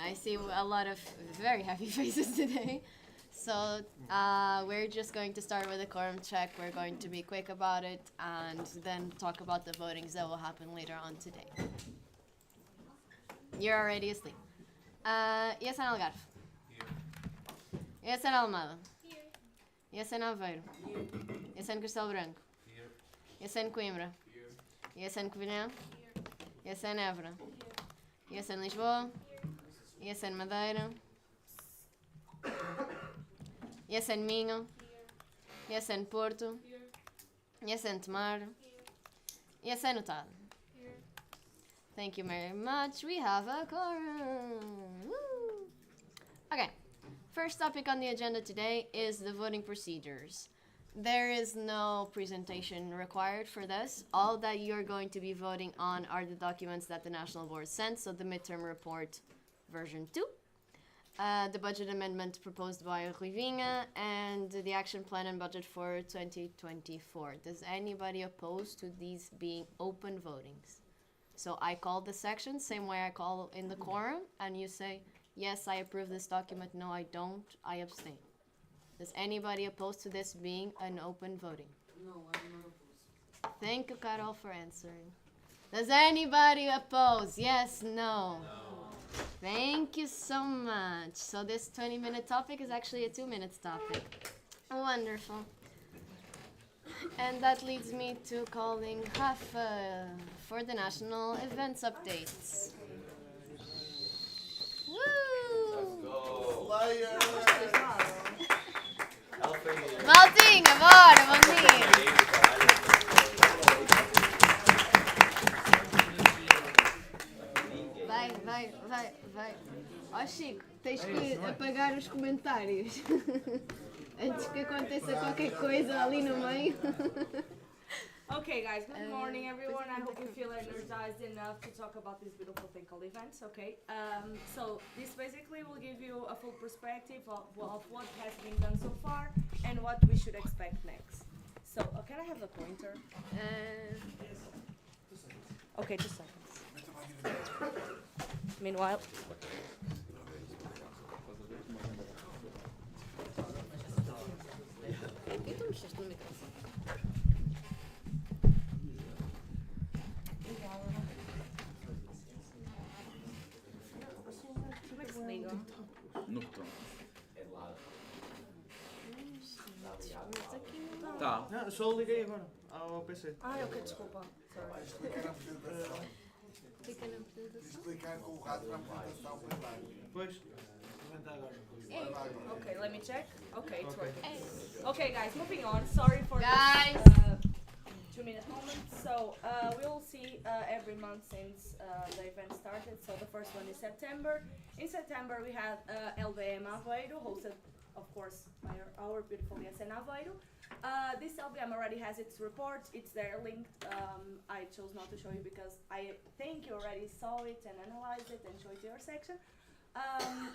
I see a lot of very happy faces today. So we're just going to start with a quorum check. We're going to be quick about it and then talk about the votings that will happen later on today. You're already asleep. Yes, Algarve. Here. Yes, Almada. Here. Yes, Aveiro. Here. Yes, Castelo Branco. Here. Yes, Coimbra. Here. Yes, Covilhã. Here. Yes, Évora. Here. Yes, Lisboa. Here. Yes, Madeira. Yes, Minho. Here. Yes, Porto. Here. Yes, Tomar. Here. Yes, Notado. Here. Thank you very much. We have a quorum. Woo. Okay. First topic on the agenda today is the voting procedures. There is no presentation required for this. All that you're going to be voting on are the documents that the National Board sent, so the midterm report version 2, the budget amendment proposed by Covilhã, and the action plan and budget for 2024. Does anybody oppose to these being open votings? So I call the section, same way I call in the quorum, and you say, yes, I approve this document, no, I don't, I abstain. Does anybody oppose to this being an open voting? No, I'm not opposed. Thank you, Carol, for answering. Does anybody oppose? Yes, no? Thank you so much. So this 20-minute topic is actually a 2-minute topic. Wonderful. And that leads me to calling Rafa for the national events updates. Woo! Maltinha, bora, bom dia! Vai. Ó Chico, tens que apagar os comentários antes que aconteça qualquer coisa ali no meio. Okay, guys, good morning, everyone. I hope you feel energized enough to talk about this beautiful thing called events, okay? So this basically will give you a full perspective of what has been done so far and what we should expect next. So, can I have the pointer? Okay, 2 seconds. Meanwhile. Como é que se liga? No botão. Tá. Não, eu só liguei agora ao PC. Ah, ok, desculpa. Sorry. Fica na apresentação. Explicar com o rato na apresentação primária. Depois, comenta agora. Okay, let me check. Okay, it's working. Okay, guys, moving on. Sorry for Guys. this 2-minute moment. So, we'll see every month since the event started. So, the first one is September. In September, we had LVM Aveiro, hosted, of course, by our beautiful ESN Aveiro. This LVM already has its report. It's there linked. I chose not to show you because I think you already saw it and analyzed it and showed it to your section.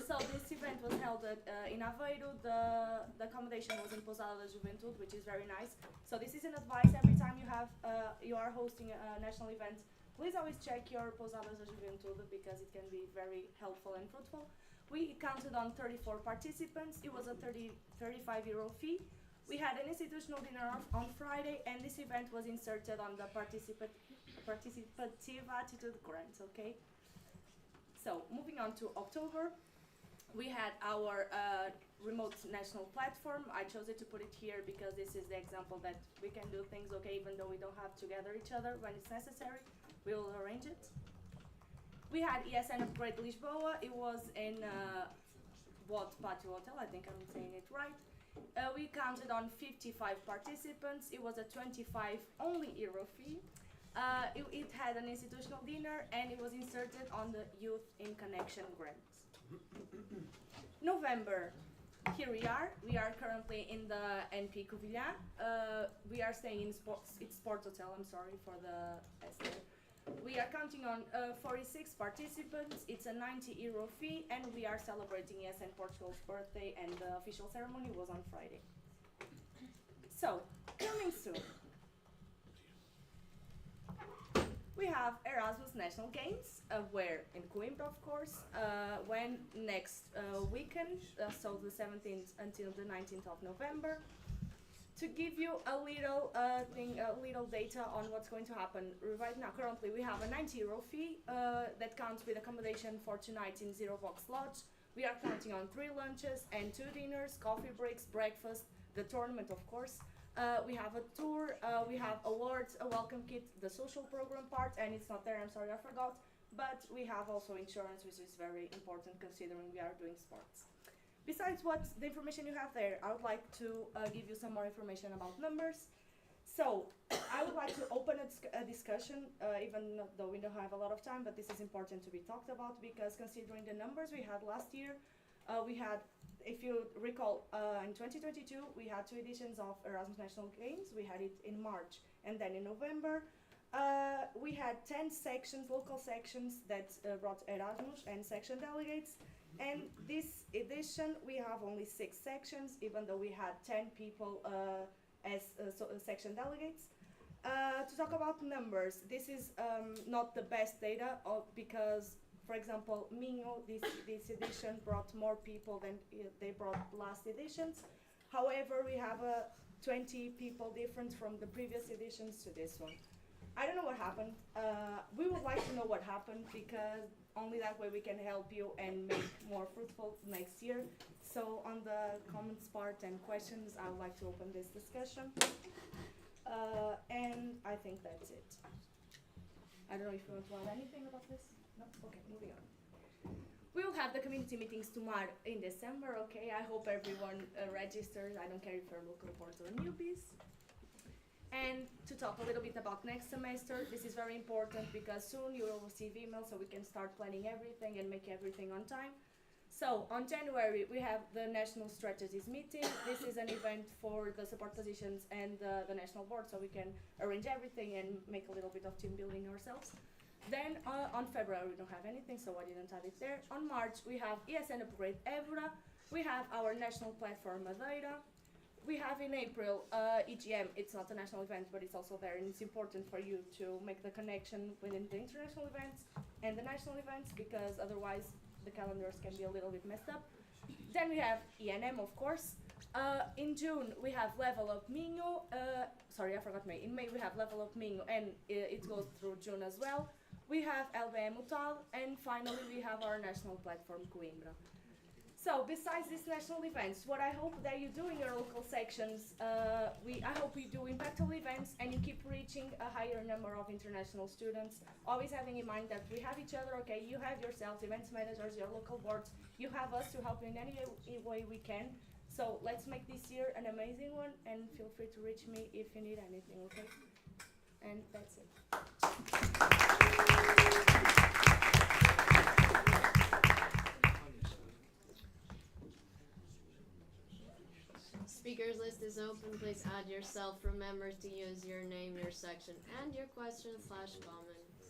So this event was held in Aveiro. The accommodation was in Posada da Juventude, which is very nice. So this is an advice every time you are hosting a national event. Please always check your Posada da Juventude because it can be very helpful and fruitful. We counted on 34 participants. It was a 35 euro fee. We had an institutional dinner on Friday, and this event was inserted on the participative attitude grant, okay? So, moving on to October, we had our remote national platform. I chose it to put it here because this is the example that we can do things, okay, even though we don't have to gather each other when it's necessary. We will arrange it. We had ESN Upgrade Lisboa. It was in What Patio Hotel, I think I'm saying it right. We counted on 55 participants. It was a 25 only euro fee. It had an institutional dinner and it was inserted on the Youth in Connection grants. November, here we are. We are currently in the NP Covilhã. We are staying in Sport Hotel, I'm sorry for the S there. We are counting on 46 participants. It's a 90 euro fee, and we are celebrating ESN Portugal's birthday, and the official ceremony was on Friday. So, coming soon, we have have Erasmus National Games, where in Coimbra, of course, when next weekend, so the 17th until the 19th of November. To give you a little little data on what's going to happen right now. Currently, we have a €90 fee that counts with accommodation for 2 nights in Zero Box Lodge. We are counting on 3 lunches and 2 dinners, coffee breaks, breakfast, the tournament, of course. We have a tour, we have awards, a welcome kit, the social program part, and it's not there, I'm sorry I forgot. But we have also insurance, which is very important considering we are doing sports. Besides what the information you have there, I would like to give you some more information about numbers. So, I would like to open a discussion, even though we don't have a lot of time, but this is important to be talked about because considering the numbers we had last year, we had, if you recall, in 2022, we had 2 editions of Erasmus National Games. We had it in March and then in November. We had 10 sections, local sections that brought Erasmus and section delegates. And this edition, we have only 6 sections, even though we had 10 people as section delegates. To talk about numbers, this is not the best data because, for example, Minho, this edition brought more people than they brought last editions. However, we have 20 people different from the previous editions to this one. I don't know what happened. We would like to know what happened because only that way we can help you and make more fruitful next year. So on the comments part and questions, I would like to open this discussion. And I think that's it. I don't know if you want to add anything about this? No? Okay, moving on. We will have the community meetings tomorrow in December, okay? I hope everyone registers. I don't care if you're local reporters or newbies. And to talk a little bit about next semester, this is very important because soon you will receive emails so we can start planning everything and make everything on time. So on January, we have the National Strategies meeting. This is an event for the support positions and the National Board so we can arrange everything and make a little bit of team building ourselves. Then on February, we don't have anything, so I didn't add it there. On March, we have ESN Upgrade Évora. We have our National Platform Madeira. We have in April EGM. It's not a national event, but it's also there, and it's important for you to make the connection within the international events and the national events, because otherwise the calendars can be a little bit messed up. Then we have ENM, of course. In June, we have Level Up Minho. Sorry, I forgot May. In May, we have Level Up Minho, and it goes through June as well. We have LBM Utal, and finally, we have our national platform, Coimbra. So, besides these national events, what I hope that you do in your local sections, I hope you do impactful events and you keep reaching a higher number of international students, always having in mind that we have each other, okay, you have yourselves, events managers, your local boards, you have us to help you in any way we can. So, let's make this year an amazing one, and feel free to reach me if you need anything, okay? And that's it. Speakers list is open. Please add yourself. Remember to use your name, your section, and your questions/comments.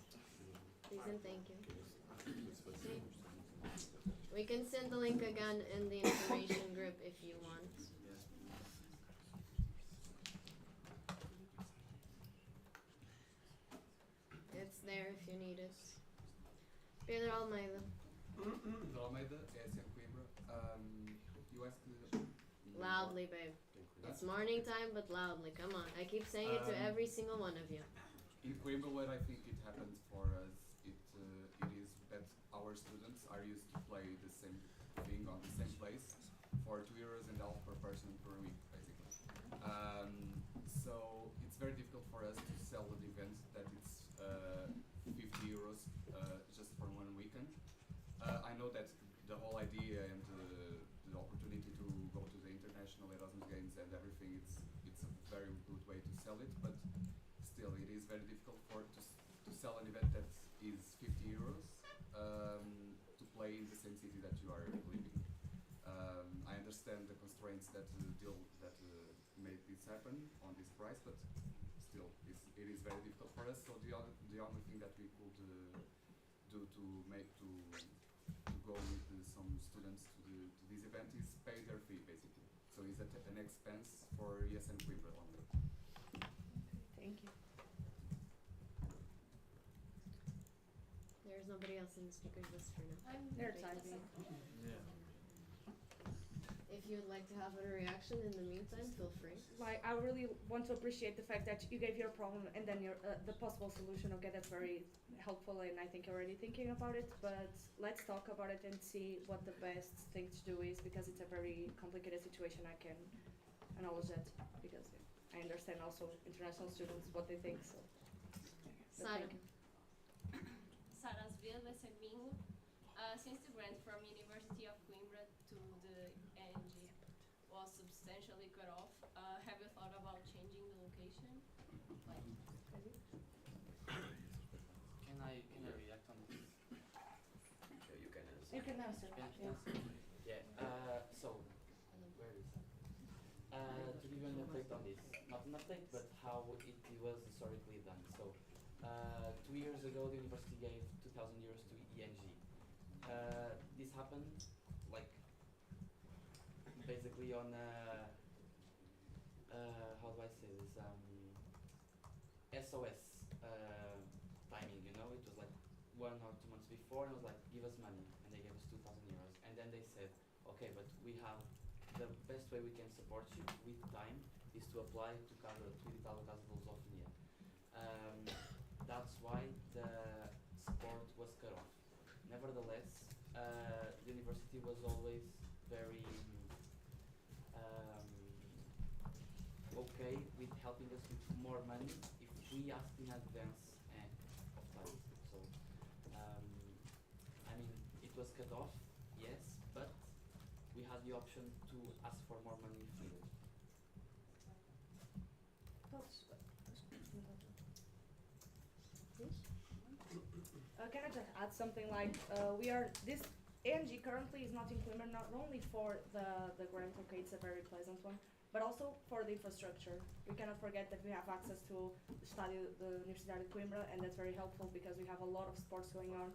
Please and thank you. See? We can send the link again in the information group if you want. It's there if you need it. Pedro Almeida. Pedro Almeida, ESN Coimbra. You asked Loudly, babe. It's morning time, but loudly. Come on. I keep saying it to every single one of you. in Coimbra, what I think it happens for us, it is that our students are used to play the same thing on the same place for €2.50 per person per week, basically. So it's very difficult for us to sell an event that it's €50 just for one weekend. I know that the whole idea and the opportunity to go to the international Erasmus Games and everything, it's a very good way to sell it, but still it is very difficult to sell an event that is €50 to play in the same city that you are living. I understand the constraints that made this happen on this price, but still it is very difficult for us. So the only thing that we could do to go with some students to this event is pay their fee, basically. So it's an expense for ESN Coimbra only. Thank you. nobody else in the speakers list for now. They're typing. Yeah. If you'd like to have a reaction in the meantime, feel free. Like, I really want to appreciate the fact that you gave your problem and then your the possible solution. Okay, that's very helpful, and I think you're already thinking about it. But let's talk about it and see what the best thing to do is, because it's a very complicated situation. I can acknowledge that because I understand also international students what they think. So, but Sara. thank you. Sara LXVII. Since the grant from University of Coimbra to the NG was substantially cut off, have you thought about changing the location? Like, Can I react on this? Yeah, you can answer. You can answer. Can I Yes. answer? Yeah. So where is it? To give you an update on this, not an update, but how it was historically done. So 2 years ago, the university gave 2,000 euros to ENG. This happened like basically on how do I say this, SOS timing, you know. It was like 1 or 2 months before, and it was like, give us money, and they gave us 2,000 euros, and then they said, okay, but we have the best way we can support you with time is to apply to editar o caso da lusofonia. That's why the support was cut off. Nevertheless, the university was always very okay with helping us with more money if we asked in advance of time. So, I mean, it was cut off, yes, but we had the option to ask for more money if needed. Can I just add something like we are this ANG currently is not in Coimbra not only for the grant, okay, it's a very pleasant one, but also for the infrastructure. We cannot forget that we have access to the Universidade de Coimbra, and that's very helpful because we have a lot of sports going on,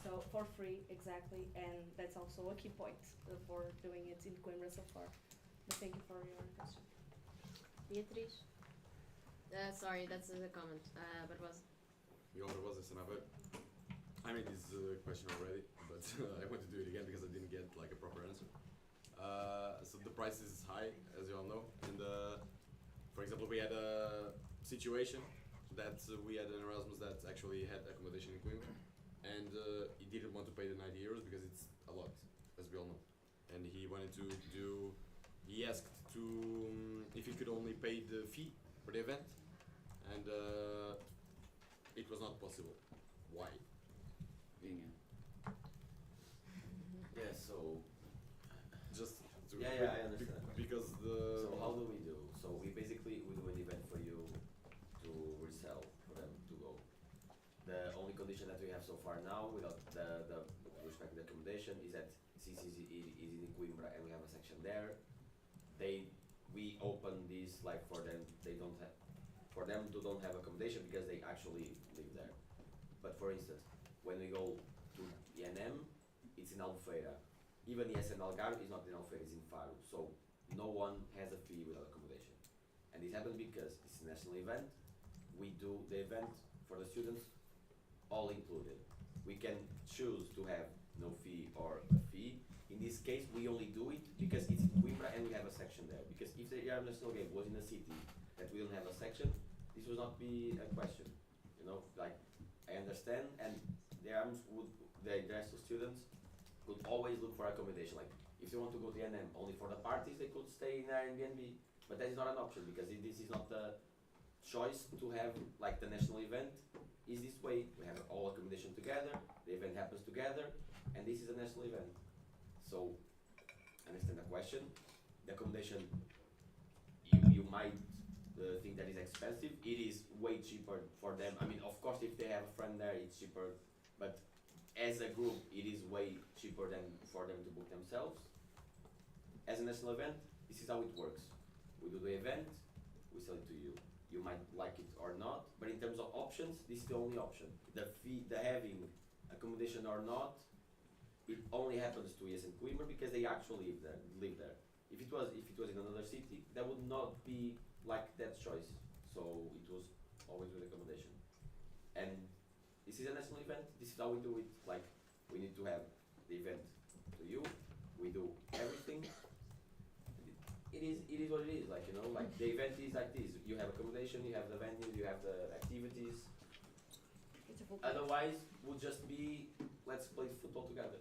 so for free, exactly, and that's also a key point for doing it in Coimbra so far. But thank you for your question. Beatriz? Sorry, that's a comment, but was... The order was I made this question already, but I want to do it again because I didn't get like a proper answer. So the price is high, as you all know, and for example, we had a situation that we had an Erasmus that actually had accommodation in Coimbra, and he didn't want to pay the 90 euros because it's a lot, as we all know, and he wanted to do. He asked to if he could only pay the fee for the event, and it was not possible. Why? Yeah, so Just to I understand. because the So how do? So we do an event for you to resell for them to go. The only condition that we have so far now, without the respect the accommodation, is that since it is in Coimbra and we have a section there, we open this like for them. They don't have for them to don't have accommodation because they actually live there. But for instance, when we go to ENM, it's in Albufeira. Even ESN Algarve is not in Albufeira, it's in Faro. So no one has a fee without accommodation. And this happens because it's a national event. We do the event for the students, all included. We can choose to have no fee or a fee. In this case, we only do it because it's in Coimbra and we have a section there. Because if the national game was in a city that we don't have a section, this would not be a question. You know, like, I understand, and the international students could always look for accommodation. Like, if they want to go to NM only for the parties, they could stay in Airbnb. But that is not an option because this is not the choice to have, like, the national event is this way. We have all accommodation together, the event happens together, and this is a national event. So, I understand the question. The accommodation, you might think that is expensive. It is way cheaper for them. I mean, of course, if they have a friend there, it's cheaper. But as a group, it is way cheaper than for them to book themselves. As a national event, this is how it works. We do the event, we sell it to you. You might like it or not, but in terms of options, this is the only option. The fee, the having accommodation or not, it only happens to ES and Coimbra because they actually live there. If it was in another city, that would not be like that choice. So it was always with accommodation. And this is a national event, this is how we do it. Like, we need to have the event to you, we do everything. It is what it is, like, you know, like the event is like this. You have accommodation, you have the venue, you have the activities. It's a full Otherwise, would just be, let's play football together.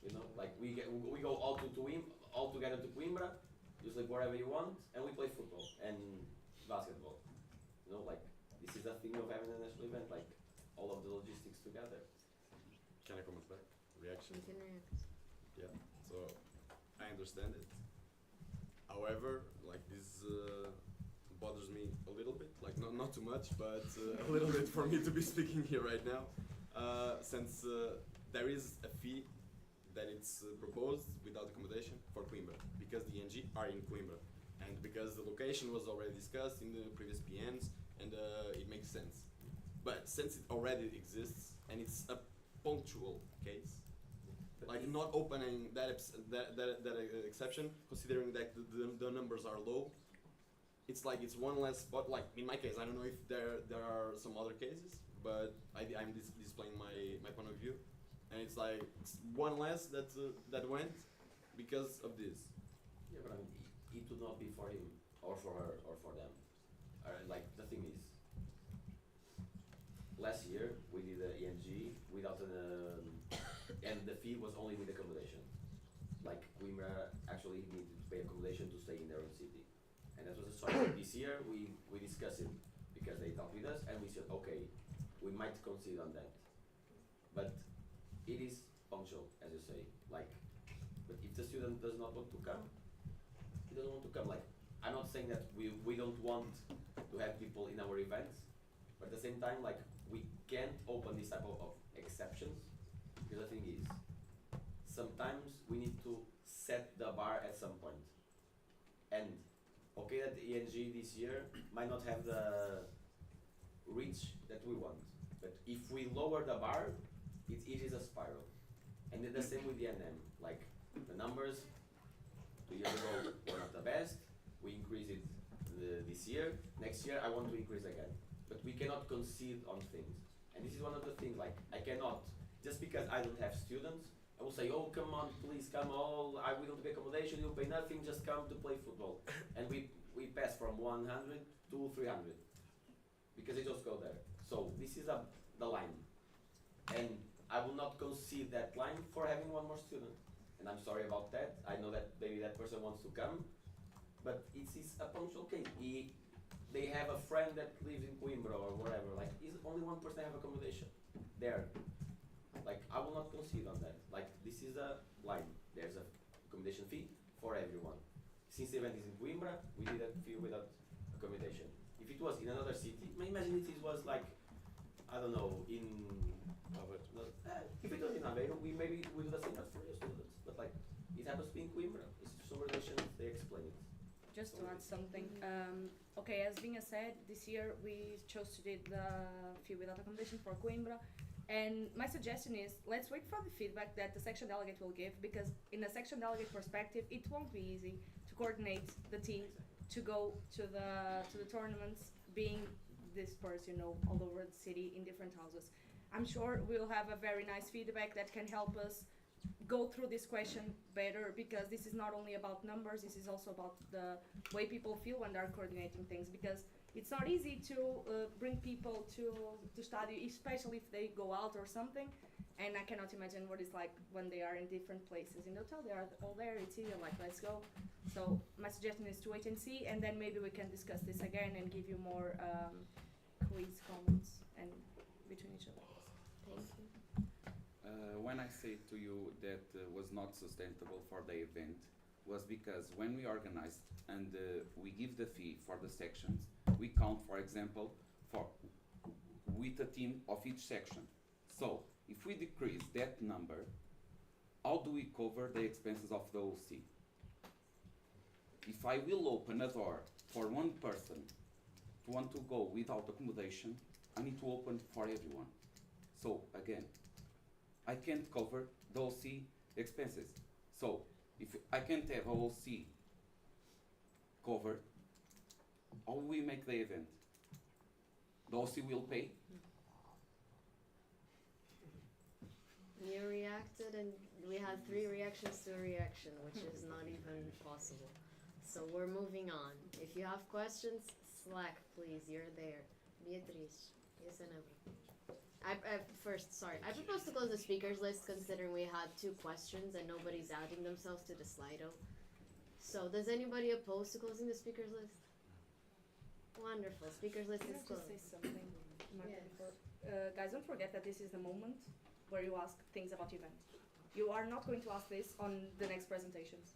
You know, like we go all together to Coimbra, you sleep wherever you want, and we play football and basketball. You know, like, this is the thing of having a national event, like all of the logistics together. Can I comment back? Reaction? You can react. Yeah. So I understand it. However, like this bothers me a little bit. Like not too much, but a little bit for me to be speaking here right now, since there is a fee that it's proposed without accommodation for Coimbra, because the ENG are in Coimbra, and because the location was already discussed in the previous PNs, and it makes sense. But since it already exists and it's a punctual case, like not opening that exception, considering that the numbers are low, it's like it's one less spot. Like in my case, I don't know if there are some other cases, but I'm displaying my point of view, and it's like it's one less that went because of this. Yeah, but I mean, it would not be for him or for her or for them. Like the thing is, last year we did the ENG without and the fee was only with accommodation. Like Coimbra actually needed to pay accommodation to stay in their own city, and that was a choice. This year we discussed it because they talked with us, and we said, okay, we might concede on that, but it is punctual, as you say. Like, but if the student does not want to come, he doesn't want to come. Like, I'm not saying that we don't want to have people in our events, but at the same time, like, we can't open this type of exceptions, because the thing is, sometimes we need to set the bar at some point. And okay, that the ENG this year might not have the reach that we want, but if we lower the bar, it is a spiral. And then the same with the NM. Like, the numbers 2 years ago were not the best, we increased it this year, next year I want to increase again. But we cannot concede on things. And this is one of the things, like, I cannot, just because I don't have students, I will say, oh, come on, please come all, we don't pay accommodation, you pay nothing, just come to play football. And we pass from 100 to 300, because they just go there. So this is the line. And I will not concede that line for having one more student. And I'm sorry about that. I know that maybe that person wants to come, but it's a punctual case. They have a friend that lives in Coimbra or wherever. Like, is only one person have accommodation there. Like, I will not concede on that. Like, this is a line. There's a accommodation fee for everyone. Since the event is in Coimbra, we did a fee without accommodation. If it was in another city, imagine it was like, I don't know, in if it was in Aveiro, we maybe we do the same as for your students. But like, it happens to be in Coimbra. It's some relations, they explain it. Just to add something, okay, as Vinha said, this year we chose to do the fee without accommodation for Coimbra, and my suggestion is, let's wait for the feedback that the section delegate will give, because in a section delegate perspective, it won't be easy to coordinate the team to go to the tournaments, being dispersed, you know, all over the city in different houses. I'm sure we'll have a very nice feedback that can help us go through this question better, because this is not only about numbers, this is also about the way people feel when they're coordinating things, because it's not easy to bring people to study, especially if they go out or something, and I cannot imagine what it's like when they are in different places in the hotel. They are all there, it's easy, like, let's go. So my suggestion is to wait and see, and then maybe we can discuss this again and give you more quiz comments and between each other. Thank you. When I say to you that was not sustainable for the event, was because when we organized and we give the fee for the sections, we count, for example, with a team of each section. So if we decrease that number, how do we cover the expenses of the OC? If I will open a door for one person to want to go without accommodation, I need to open for everyone. So again, I can't cover the OC expenses. So if I can't have OC covered, how will we make the event? The OC will pay? You reacted, and we had 3 reactions to a reaction, which is not even possible. So we're moving on. If you have questions, Slack, please. You're there. Beatriz. Yes, and I propose to close the speakers list considering we had 2 questions and nobody's adding themselves to the Slido. So does anybody oppose to closing the speakers list? Wonderful. Speakers list Can is I just closed. say something? Yes. Guys, don't forget that this is the moment where you ask things about the event. You are not going to ask this on the next presentations.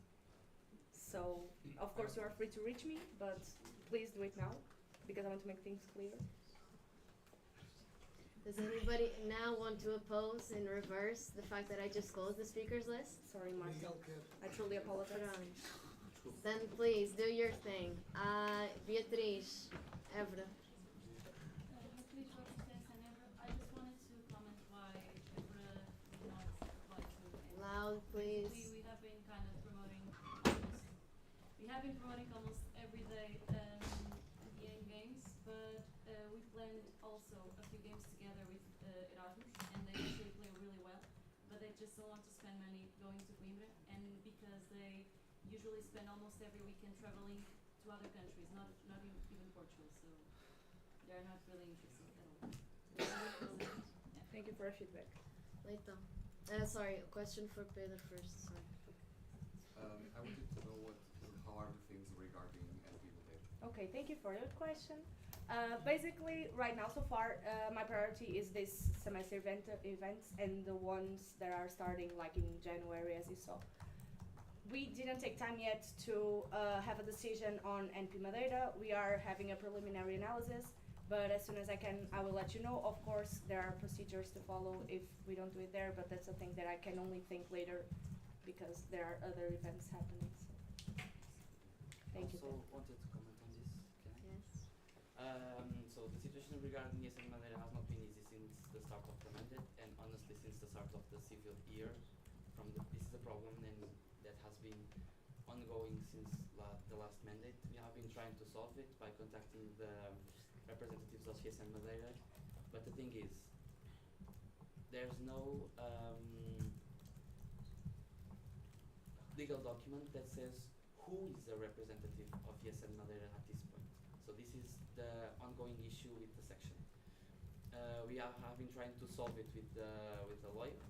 So, of course, you are free to reach me, but please do it now, because I want to make things clear. Does anybody now want to oppose in reverse the fact that I just closed the speakers list? Sorry, Marcel. I truly apologize. Then please do your thing. Beatriz, Evra. I just wanted to comment why Evra did not apply to NG. Loud, please. We have been kind of promoting almost every day the end games, but we planned also a few games together with Erasmus, and they actually play really well, but they just don't want to spend money going to Coimbra, and because they usually spend almost every weekend traveling to other countries, not even Portugal, so they're not really interested at all. Thank you for your feedback. Leitão. Sorry, question for Pedro first. Sorry. I wanted to know how are the things regarding NP data. Okay, thank you for your question. Basically, right now, so far, my priority is this semester events and the ones that are starting like in January, as you saw. We didn't take time yet to have a decision on NP Madeira. We are having a preliminary analysis, but as soon as I can, I will let you know. Of course, there are procedures to follow if we don't do it there, but that's a thing that I can only think later because there are other events happening. So. Thank you. Also wanted to comment on this, can I? Yes. So the situation regarding ESN Madeira has not been easy since the start of the mandate, and honestly since the start of the civil year. This is a problem and that has been ongoing since the last mandate. We have been trying to solve it by contacting the representatives of ESN Madeira, but the thing is, there's no legal document that says who is the representative of ESN Madeira at this point. So this is the ongoing issue with the section. We have been trying to solve it with the lawyer,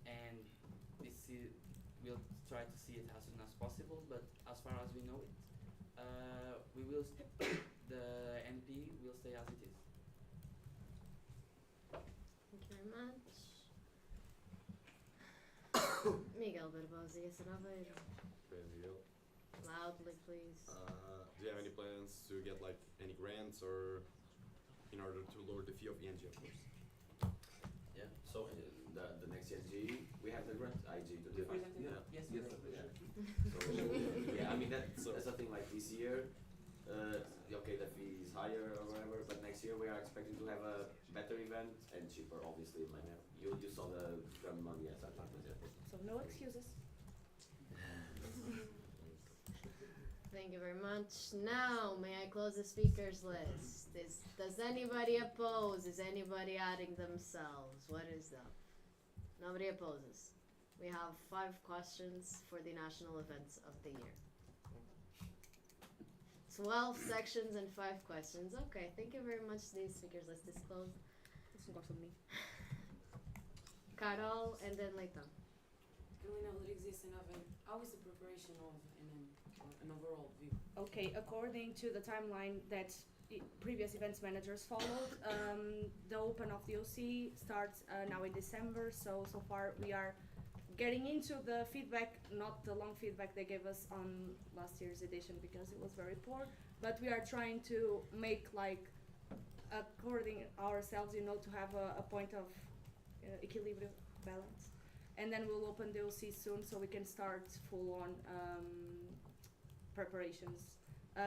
and we'll try to see it as soon as possible. But as far as we know it, the NP will stay as it is. Thank you very much. Miguel Barbosa, yes, and Aveiro. Miguel. Loudly, please. Do you have any plans to get like any grants or in order to lower the fee of ENG, of course? Yeah. So the next ENG, we have the grant IG to define. Yeah. Yes. Yeah. So yeah, I mean that's something like this year. Okay, the fee is higher or whatever, but next year we are expecting to have a better event and cheaper. Obviously, you saw the drum money as I thought was there. So no excuses. Thank you very much. Now, may I close the speakers list? Does anybody oppose? Is anybody adding themselves? What is that? Nobody opposes. We have 5 questions for the national events of the year. 12 sections and 5 questions. Okay, thank you very much. The speakers list is closed. This one got from me. Carol and then Leitão. Carolina Rodrigues and how is the preparation of an overall view? Okay, according to the timeline that previous events managers followed, the open of the OC starts now in December, so far we are getting into the feedback, not the long feedback they gave us on last year's edition because it was very poor, but we are trying to make like according ourselves, to have a point of equilibrium balance. And then we'll open the OC soon so we can start full on preparations.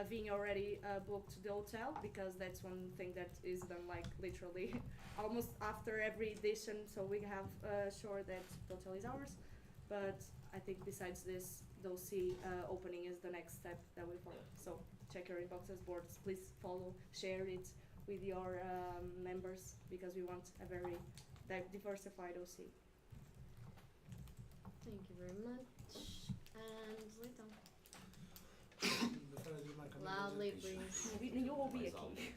Ving already booked the hotel because that's one thing that is done like literally almost after every edition, so we have sure that the hotel is ours. But I think besides this, the OC opening is the next step that we follow. So check your inboxes, boards, please follow, share it with your members because we want a very diversified OC. Thank you very much. And Leitão. Before I do my comment, Loudly, please. You will be a key.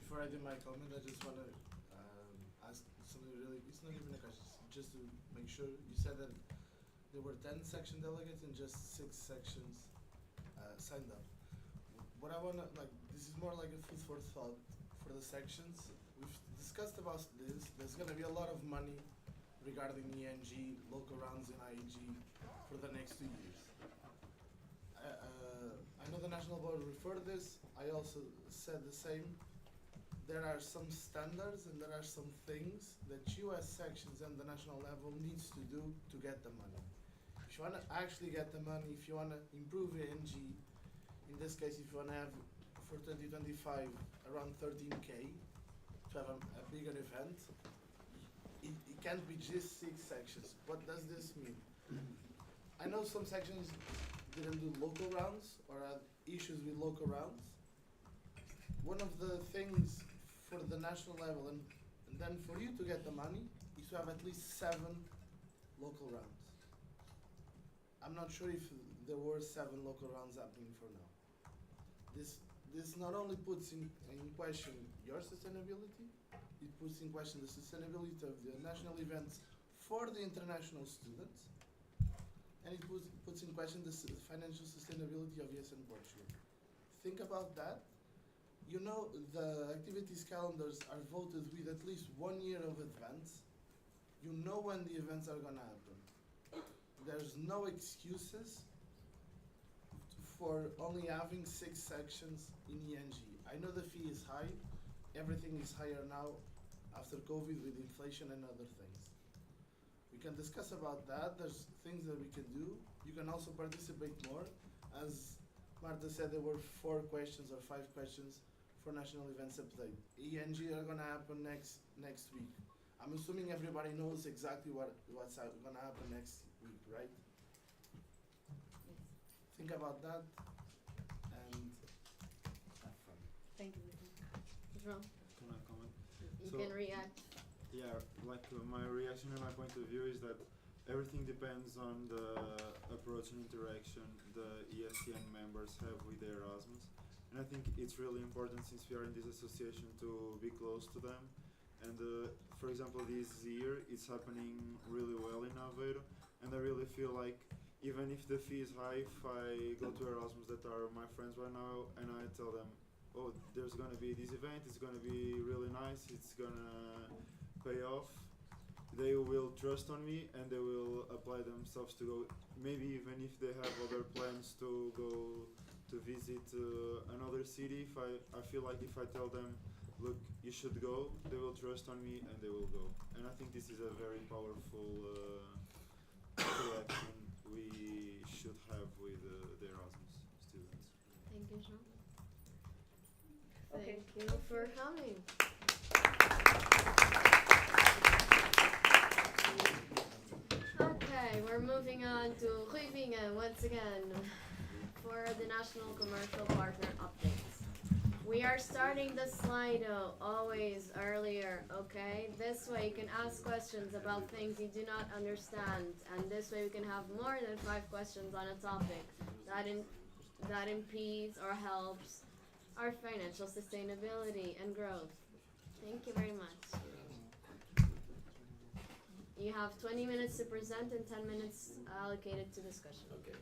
Before I do my comment, I just want to ask something really. It's not even a question. Just to make sure, you said that there were 10 section delegates and just 6 sections signed up. What I want to this is more like a food for thought for the sections. We've discussed about this. There's going to be a lot of money regarding ENG, local rounds, and IEG for the next 2 years. I know the National Board referred this. I also said the same. There are some standards and there are some things that you as sections and the national level needs to do to get the money. If you want to actually get the money, if you want to improve ENG, in this case, if you want to have for 2025 around 13K to have a bigger event, it can't be just 6 sections. What does this mean? I know some sections didn't do local rounds or had issues with local rounds. One of the things for the national level and then for you to get the money is to have at least 7 local rounds. I'm not sure if there were 7 local rounds happening for now. This not only puts in question your sustainability, it puts in question the sustainability of the national events for the international students, and it puts in question the financial sustainability of ESN Portugal. Think about that. You know, the activities calendars are voted with at least 1 year of advance. You know when the events are gonna happen. There's no excuses for only having 6 sections in ENG. I know the fee is high. Everything is higher now after COVID with inflation and other things. We can discuss about that. There's things that we can do. You can also participate more. As Marta said, there were 4 questions or 5 questions for National Events Update. ENG are gonna happen next week. I'm assuming everybody knows exactly what's gonna happen next week, right? Think about that and have fun. Thank you. João, Can I comment? you So- can react. Yeah, my reaction and my point of view is that everything depends on the approach and interaction the ESN members have with the Erasmus. And I think it's really important, since we are in this association, to be close to them. And for example, this year it's happening really well in Aveiro, and I really feel like even if the fee is high, if I go to Erasmus that are my friends right now and I tell them, oh, there's gonna be this event, it's gonna be really nice, it's gonna pay off, they will trust on me and they will apply themselves to go, maybe even if they have other plans to go to visit another city. If I feel like if I tell them, look, you should go, they will trust on me and they will go. And I think this is a very powerful interaction we should have with the Erasmus students. Thank you, João. Okay. Thank you for coming. Okay, we're moving on to Covilhã once again for the National Commercial Partner updates. We are starting the Slido always earlier, okay? This way you can ask questions about things you do not understand, and this way we can have more than 5 questions on a topic that impedes or helps our financial sustainability and growth. Thank you very much. You have 20 minutes to present and 10 minutes allocated to discussion. Okay.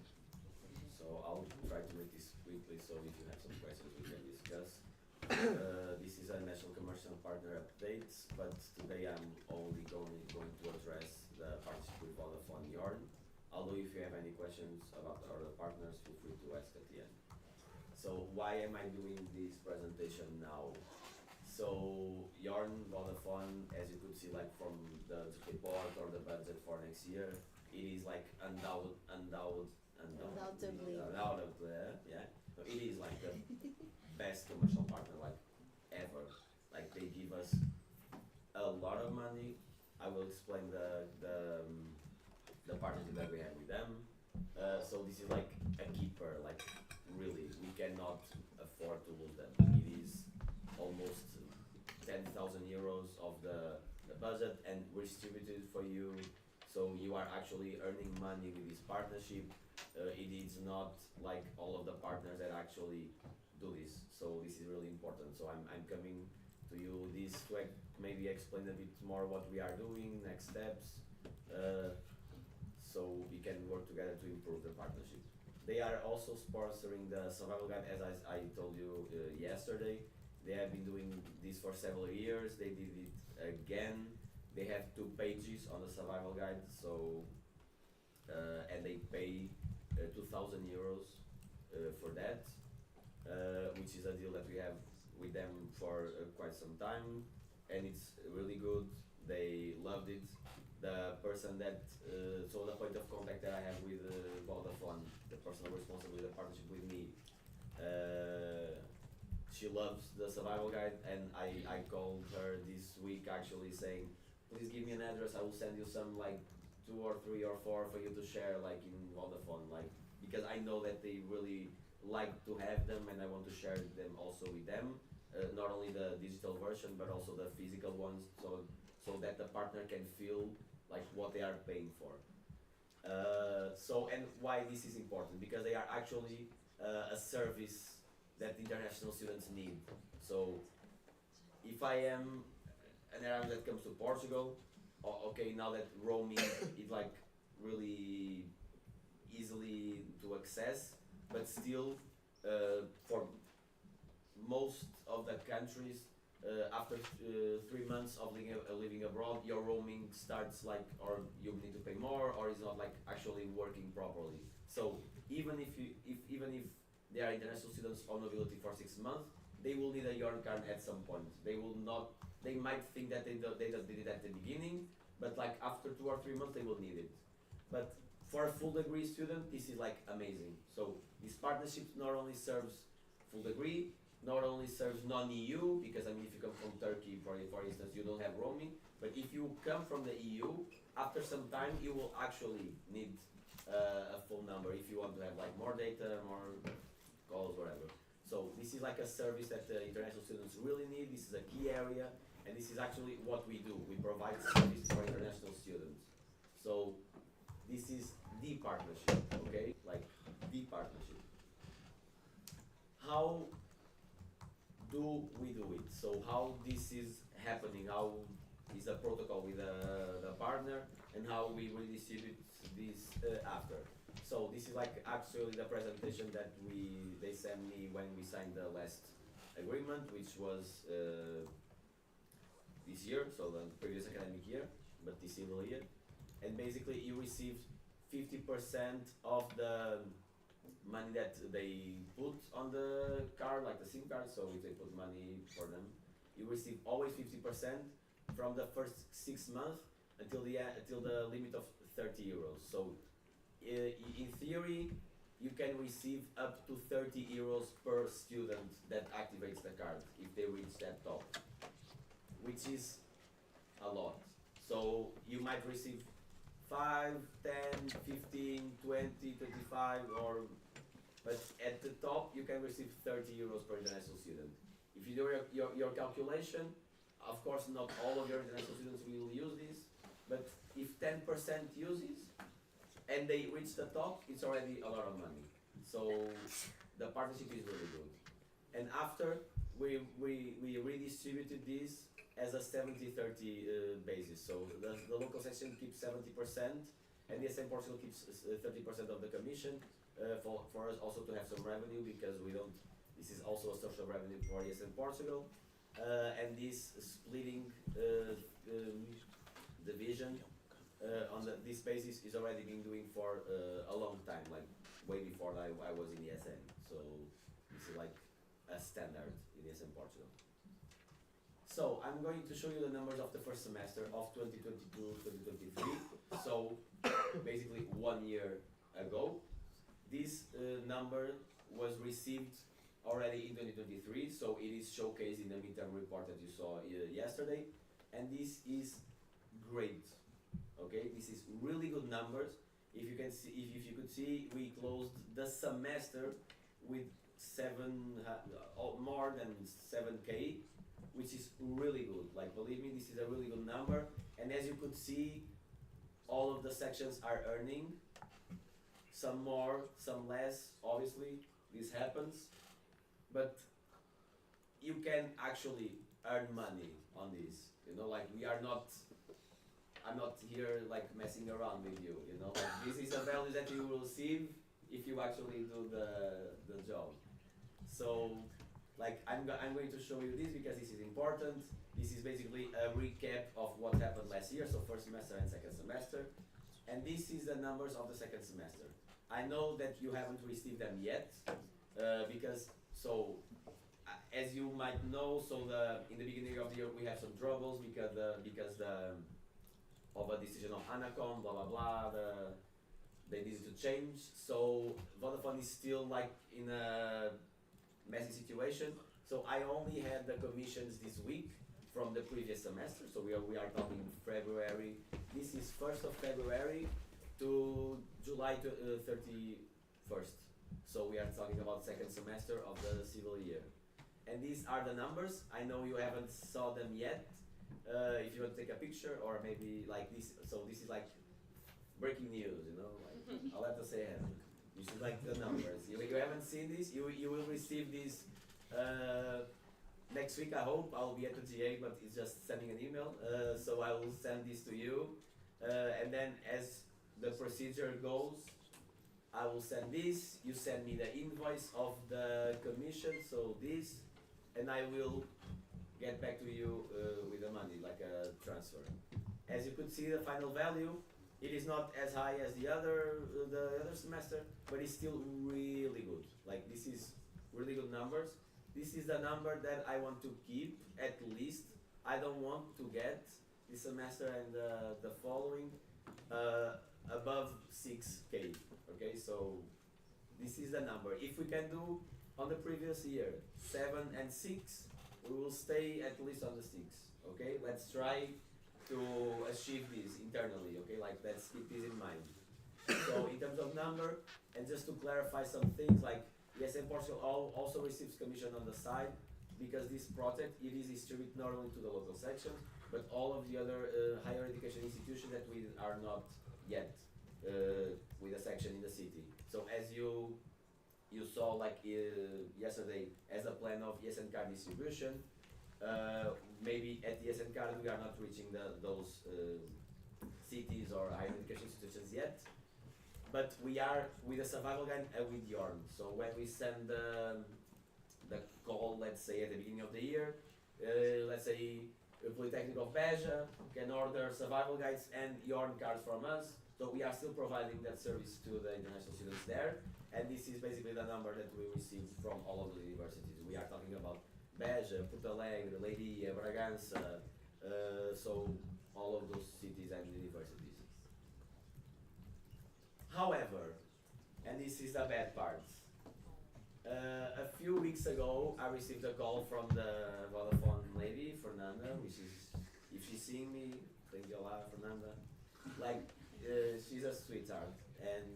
So I'll try to make this quickly, so if you have some questions we can discuss. This is a National Commercial Partner update, but today I'm only going to address the partnership with Vodafone Yarn. Although if you have any questions about the other partners, feel free to ask at the end. So why am I doing this presentation now? So Yarn, Vodafone, as you could see like from the report or the budget for next year, it is like undoubtedly, yeah. So it is like the best commercial partner like ever. Like they give us a lot of money. I will explain the partnership that we have with them. So this is like a keeper. Like really, we cannot afford to lose them. It is almost 10,000 euros of the budget, and we're distributed for you. So you are actually earning money with this partnership. It is not like all of the partners that actually do this. So this is really important. So I'm coming to you this to maybe explain a bit more what we are doing, next steps, so we can work together to improve the partnership. They are also sponsoring the survival guide, as I told you yesterday. They have been doing this for several years. They did it again. They have 2 pages on the survival guide, so and they pay 2,000 euros for that, which is a deal that we have with them for quite some time, and it's really good. They loved it. The person that, so the point of contact that I have with Vodafone, the person responsible with the partnership with me, she loves the survival guide, and I called her this week actually saying, please give me an address, I will send you some like 2 or 3 or 4 for you to share like in Vodafone, like, because I know that they really like to have them and I want to share them also with them, not only the digital version but also the physical ones, so that the partner can feel like what they are paying for. So, and why this is important, because they are actually a service that international students need. So if I am an Arab that comes to Portugal, okay, now that roaming is like really easily to access, but still for most of the countries, after 3 months of living abroad, your roaming starts like, or you need to pay more, or is not like actually working properly. So even if they are international students on mobility for 6 months, they will need a yarn card at some point. They will not. They might think that they just did it at the beginning, but like after 2 or 3 months, they will need it. But for a full degree student, this is like amazing. So this partnership not only serves full degree, not only serves non-EU, because I mean if you come from Turkey, for instance, you don't have roaming, but if you come from the EU, after some time you will actually need a full number if you want to have like more data, more calls, whatever. So this is like a service that international students really need. This is a key area, and this is actually what we do. We provide services for international students. So this is the partnership, okay? Like the partnership. How do we do it? So how this is happening? How is the protocol with the partner, and how we redistribute this after? So this is like actually the presentation that they sent me when we signed the last agreement, which was this year, so the previous academic year, but this civil year. And basically you received 50% of the money that they put on the card, like the SIM card, so if they put money for them, you receive always 50% from the first 6 months until the limit of 30 euros. So in theory, you can receive up to 30 euros per student that activates the card if they reach that top, which is a lot. So you might receive 5, 10, 15, 20, 25, but at the top you can receive 30 euros per international student. If you do your calculation, of course not all of your international students will use this, but if 10% uses and they reach the top, it's already a lot of money. So the partnership is really good. And after we redistributed this as a 70-30 basis. So the local section keeps 70%, and the ESM Portugal keeps 30% of the commission for us also to have some revenue, because this is also a social revenue for ESM Portugal. And this splitting division on this basis is already been doing for a long time, like way before I was in ESM. So this is like a standard in ESM Portugal. So I'm going to show you the numbers of the first semester of 2022-2023. So basically 1 year ago. This number was received already in 2023, so it is showcased in the midterm report that you saw yesterday, and this is great. Okay, this is really good numbers. If you can see, if you could see, we closed the semester with more than 7K, which is really good. Like, believe me, this is a really good number. And as you could see, all of the sections are earning, some more, some less, obviously, this happens, but you can actually earn money on this, you know, like I'm not here like messing around with you, you know, like this is a value that you will receive if you actually do the job. So, like I'm going to show you this because this is important. This is basically a recap of what happened last year, so first semester and second semester. And this is the numbers of the second semester. I know that you haven't received them yet, because, so, as you might know, so in the beginning of the year we have some troubles because of a decision of Anacom, blah blah blah, they needed to change. So Vodafone is still like in a messy situation. So I only had the commissions this week from the previous semester. So we are talking February. This is 1st of February to July 31st. So we are talking about second semester of the civil year. And these are the numbers. I know you haven't saw them yet. If you want to take a picture or maybe like this, so this is like breaking news, you know, like I'll have to say it. This is like the numbers. You haven't seen this, you will receive this next week, I hope. I'll be at the GA, but it's just sending an email, so I will send this to you, and then as the procedure goes, I will send this, you send me the invoice of the commission, so this, and I will get back to you with the money, like a transfer. As you could see, the final value, it is not as high as the other semester, but it's still really good. Like this is really good numbers. This is the number that I want to keep at least. I don't want to get this semester and the following above 6K. Okay, so this is the number. If we can do on the previous year 7 and 6, we will stay at least on the 6. Okay, let's try to achieve this internally. Okay, like let's keep this in mind. So in terms of number, and just to clarify some things, like ESN Portugal also receives commission on the side because this project, it is distributed not only to the local sections, but all of the other higher education institutions that we are not yet with a section in the city. So as you saw like yesterday, as a plan of ESN card distribution, maybe at ESN card we are not reaching those cities or higher education institutions yet, but we are with the survival guide and with Yorn. So when we send the call, let's say at the beginning of the year, let's say Polytechnic of Beja can order survival guides and Yorn cards from us. So we are still providing that service to the international students there, and this is basically the number that we receive from all of the universities. We are talking about Beja, Porto Alegre, Leiria, Bragança, so all of those cities and universities. However, and this is the bad part, a few weeks ago I received a call from the Vodafone lady, Fernanda, which is, if she's seeing me, thank you a lot, Fernanda. Like, she's a sweetheart, and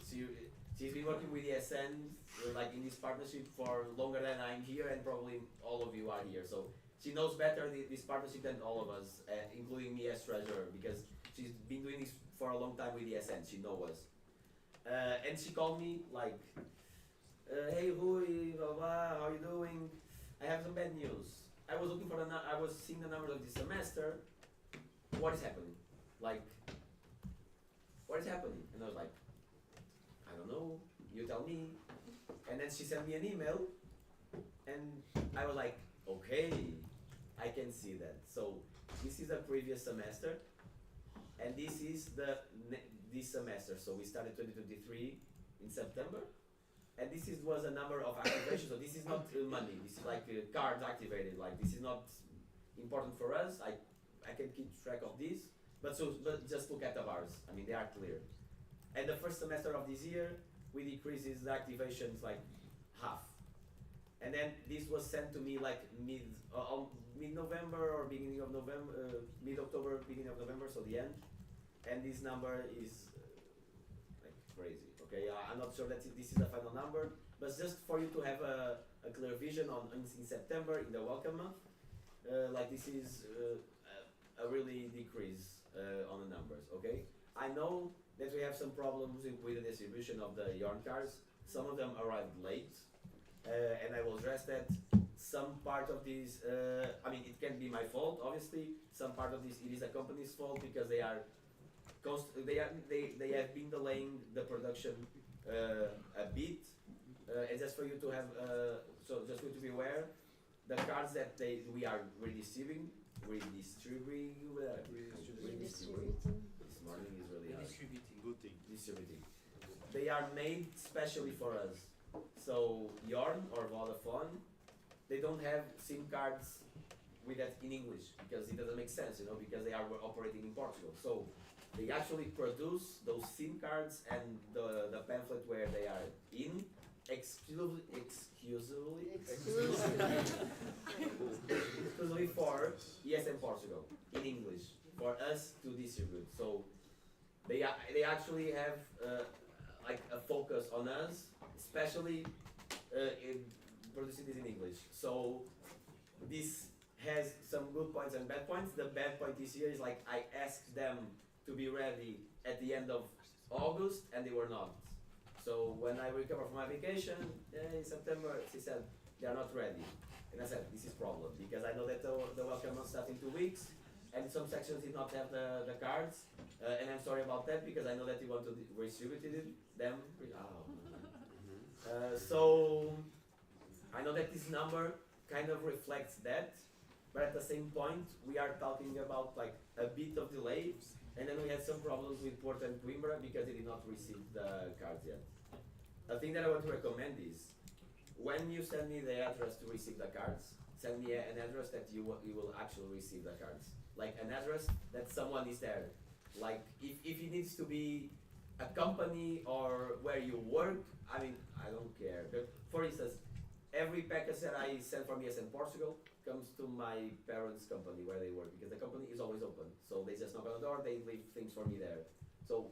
she's been working with ESN like in this partnership for longer than I'm here, and probably all of you are here. So she knows better this partnership than all of us, including me as treasurer, because she's been doing this for a long time with ESN. She knows us, and she called me like, "Hey Rui, blah blah, how are you doing? I have some bad news. I was looking for I was seeing the numbers of this semester. What is happening? Like, what is happening?" And I was like, "I don't know, you tell me." And then she sent me an email, and I was like, okay, I can see that. So this is the previous semester, and this is this semester. So we started 2023 in September, and this was a number of activations. So this is not money, this is like cards activated. Like, this is not important for us. I can keep track of this. But just look at the bars. I mean, they are clear. And the first semester of this year, we decreases the activations like half. And then this was sent to me like mid-November or beginning of November, mid-October, beginning of November, so the end. And this number is like crazy. Okay, I'm not sure that this is the final number, but just for you to have a clear vision on in September in the welcome month, like this is a really decrease on the numbers. Okay, I know that we have some problems with the distribution of the yarn cards. Some of them arrived late, and I will address that. Some part of this, I mean, it can be my fault, obviously. Some part of this, it is a company's fault because they have been delaying the production a bit. And just for you to have, so just for you to be aware, the cards that we are redistributing. This morning is really hard. Distributing. They are made specially for us. So Yarn or Vodafone, they don't have SIM cards with that in English because it doesn't make sense, because they are operating in Portugal. So they actually produce those SIM cards and the pamphlet where they are in exclusively for ESM Portugal in English for us to distribute. So they actually have like a focus on us, especially in producing this in English. So this has some good points and bad points. The bad point this year is like I asked them to be ready at the end of August and they were not. So when I recover from my vacation in September, she said they are not ready. And I said this is problem because I know that the welcome will start in 2 weeks and some sections did not have the cards. And I'm sorry about that because I know that you want to distribute them. So I know that this number kind of reflects that, but at the same point we are talking about like a bit of delay, and then we had some problems with Porto and Coimbra because they did not receive the cards yet. A thing that I want to recommend is when you send me the address to receive the cards, send me an address that you will actually receive the cards, like an address that someone is there. Like if it needs to be a company or where you work, I mean, I don't care. But for instance, every package that I send from ESN Portugal comes to my parents' company where they work because the company is always open. So they just knock on the door, they leave things for me there. So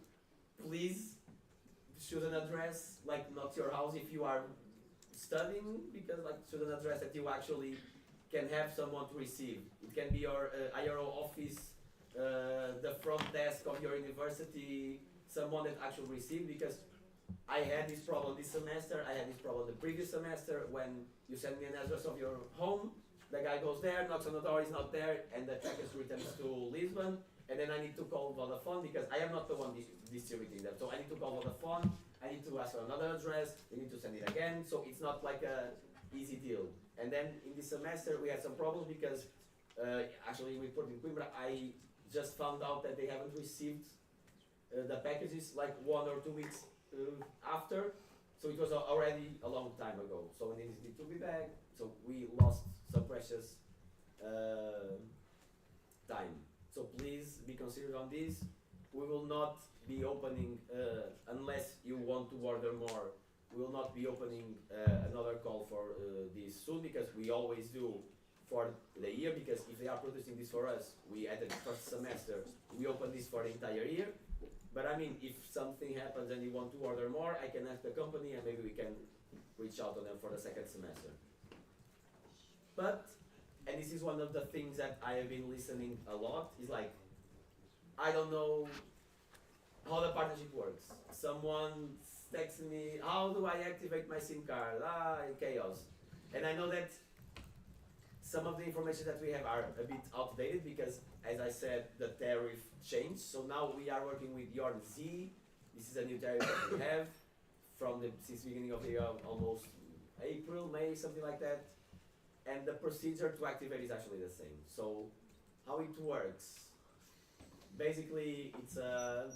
please choose an address, like not your house if you are studying, because like choose an address that you actually can have someone to receive. It can be your IRO office, the front desk of your university, someone that actually receive, because I had this problem this semester, I had this problem the previous semester when you send me an address of your home, the guy goes there, knocks on the door, he's not there, and the package returns to Lisbon, and then I need to call Vodafone because I am not the one distributing them. So I need to call Vodafone, I need to ask for another address, they need to send it again, so it's not like a easy deal. And then in this semester we had some problems because actually with Porto and Coimbra, I just found out that they haven't received the packages like 1 or 2 weeks after, so it was already a long time ago. So they need to be back, so we lost some precious time. So please be considered on this. We will not be opening, unless you want to order more, we will not be opening another call for this soon, because we always do for the year, because if they are producing this for us, we at the first semester, we open this for the entire year. But I mean, if something happens and you want to order more, I can ask the company and maybe we can reach out to them for the second semester. But, and this is one of the things that I have been listening a lot, is like, I don't know how the partnership works. Someone texts me, how do I activate my SIM card? Chaos. And I know that some of the information that we have are a bit outdated because, as I said, the tariff changed. So now we are working with Yarn Z. This is a new tariff that we have since the beginning of the year, almost April, May, something like that. And the procedure to activate is actually the same. So how it works? Basically, it's a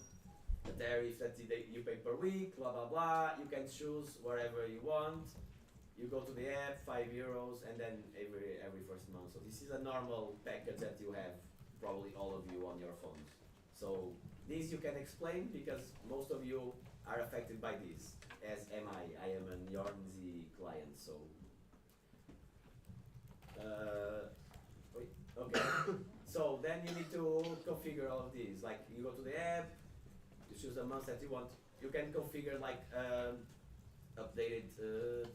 tariff that you pay per week, blah, blah, blah. You can choose wherever you want. You go to the app, €5, and then every first month. So this is a normal package that you have, probably all of you on your phones. So this you can explain because most of you are affected by this, as am I. I am a YarnZ client, so. Okay. So then you need to configure all of these. Like you go to the app, you choose the month that you want. You can configure like updated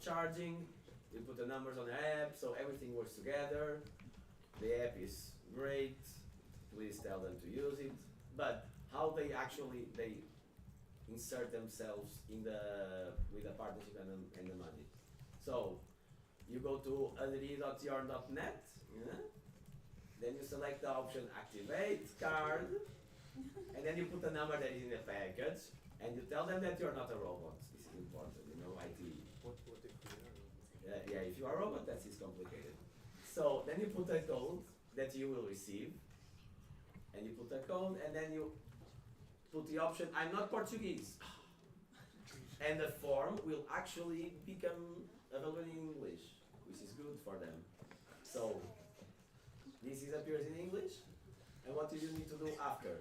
charging. You put the numbers on the app, so everything works together. The app is great. Please tell them to use it. But how they actually insert themselves in with the partnership and the money. So you go to adri.yorn.net, yeah? Then you select the option activate card, and then you put the number that is in the package, and you tell them that you're not a robot. This is important, you know, IT. What if we are? Yeah, if you are a robot, that is complicated. So then you put a code that you will receive, and you put a code, and then you put the option, I'm not Portuguese. And the form will actually become available in English, which is good for them. So this appears in English, and what do you need to do after?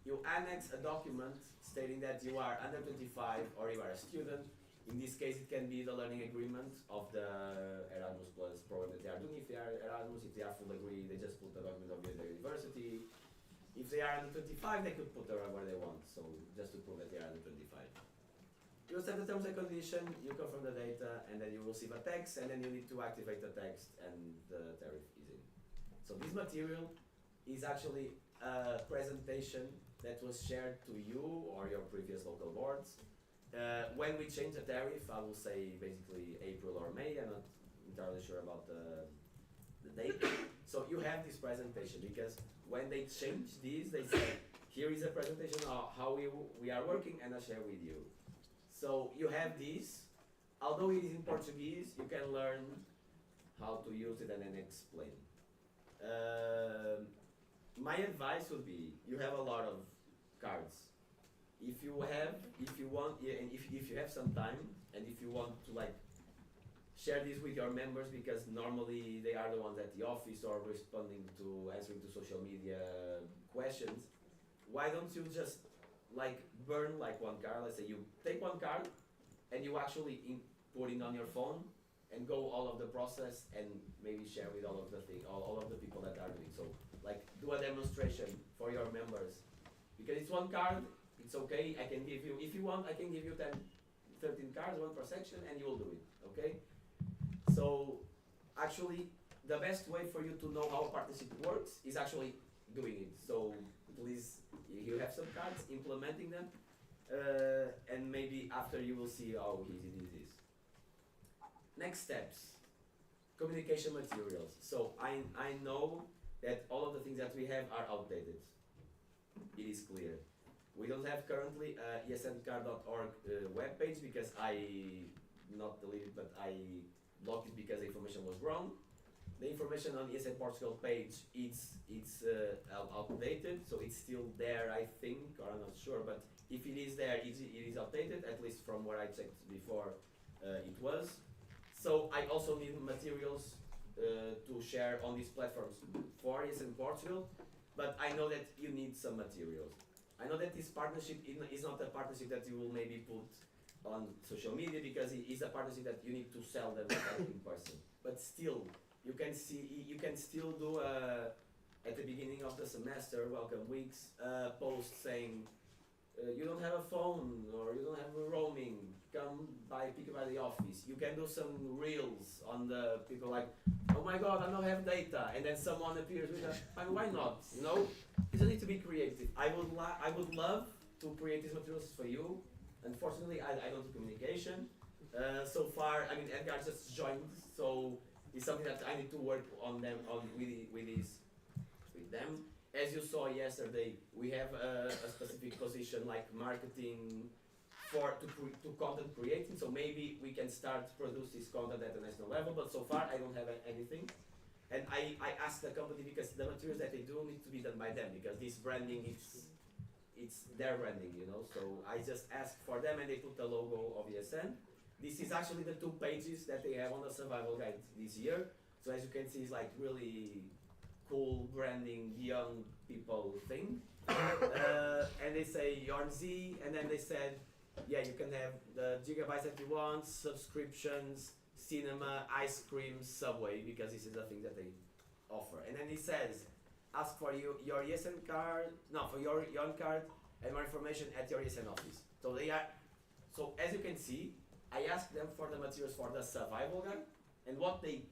You annex a document stating that you are under 25 or you are a student. In this case, it can be the learning agreement of the Erasmus Plus program that they are doing. If they are Erasmus, if they are full degree, they just put the document of the university. If they are under 25, they could put where they want, so just to prove that they are under 25. You set the terms and condition, you confirm the data, and then you receive a text, and then you need to activate the text, and the tariff is in. So this material is actually a presentation that was shared to you or your previous local boards. When we change the tariff, I will say basically April or May, I'm not entirely sure about the date. So you have this presentation, because when they change this, they say, here is a presentation of how we are working, and I share with you. So you have this, although it is in Portuguese, you can learn how to use it and then explain. My advice would be, you have a lot of cards. If you want, and if you have some time, and if you want to like share this with your members, because normally they are the ones at the office or answering to social media questions, why don't you just like burn like one card? Let's say you take one card and you actually put it on your phone and go all of the process and maybe share with all of the people that are doing. So like do a demonstration for your members, because it's one card. It's okay, I can give you, if you want, I can give you 10, 13 cards, one per section, and you will do it, okay? So, actually, the best way for you to know how a partnership works is actually doing it. So, please, you have some cards, implementing them, and maybe after you will see how easy this is. Next steps, communication materials. So, I know that all of the things that we have are outdated. It is clear. We don't have currently a esncard.org webpage, because not deleted, but I blocked it because the information was wrong. The information on the ESN Portugal page, it's outdated, so it's still there, I think, or I'm not sure, but if it is there, it is outdated, at least from what I checked before it was. So I also need materials to share on these platforms for ESN Portugal, but I know that you need some materials. I know that this partnership is not a partnership that you will maybe put on social media, because it is a partnership that you need to sell them in person. But still, you can still do at the beginning of the semester, welcome weeks, post saying, you don't have a phone, or you don't have a roaming, come pick it by the office. You can do some reels on the people like, oh my god, I don't have data, and then someone appears with a, why not, you know? You just need to be creative. I would love to create these materials for you. Unfortunately, I don't do communication. So far, I mean, Edgar just joined, so it's something that I need to work on with them. As you saw yesterday, we have a specific position like marketing to content creating, so maybe we can start produce this content at the national level, but so far I don't have anything. And I asked the company, because the materials that they do need to be done by them, because this branding, it's their branding, you know, so I just asked for them, and they put the logo of ESN. This is actually the 2 pages that they have on the survival guide this year, so as you can see, it's like really cool branding, young people thing. And they say Yarn Z, and then they said, yeah, you can have the gigabytes that you want, subscriptions, cinema, ice cream, Subway, because this is the thing that they offer. And then it says, ask for your ESN card, no, for your Yarn card, and more information at your ESN office. So as you can see, I asked them for the materials for the survival guide, and what they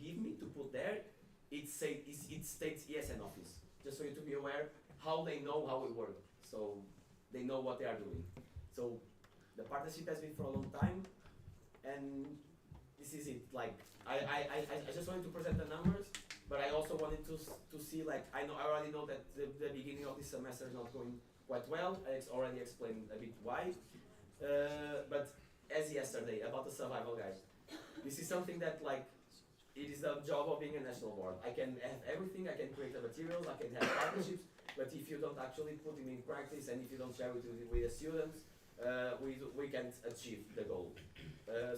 give me to put there, it states ESN office, just for you to be aware how they know how we work. so they know what they are doing. So the partnership has been for a long time, and this is it. Like I just wanted to present the numbers, but I also wanted to see, like, I already know that the beginning of this semester is not going quite well. I already explained a bit why. But as yesterday about the survival guide, this is something that, like, it is the job of being a national board. I can have everything, I can create the materials, I can have partnerships, but if you don't actually put them in practice and if you don't share it with the students, we can't achieve the goal.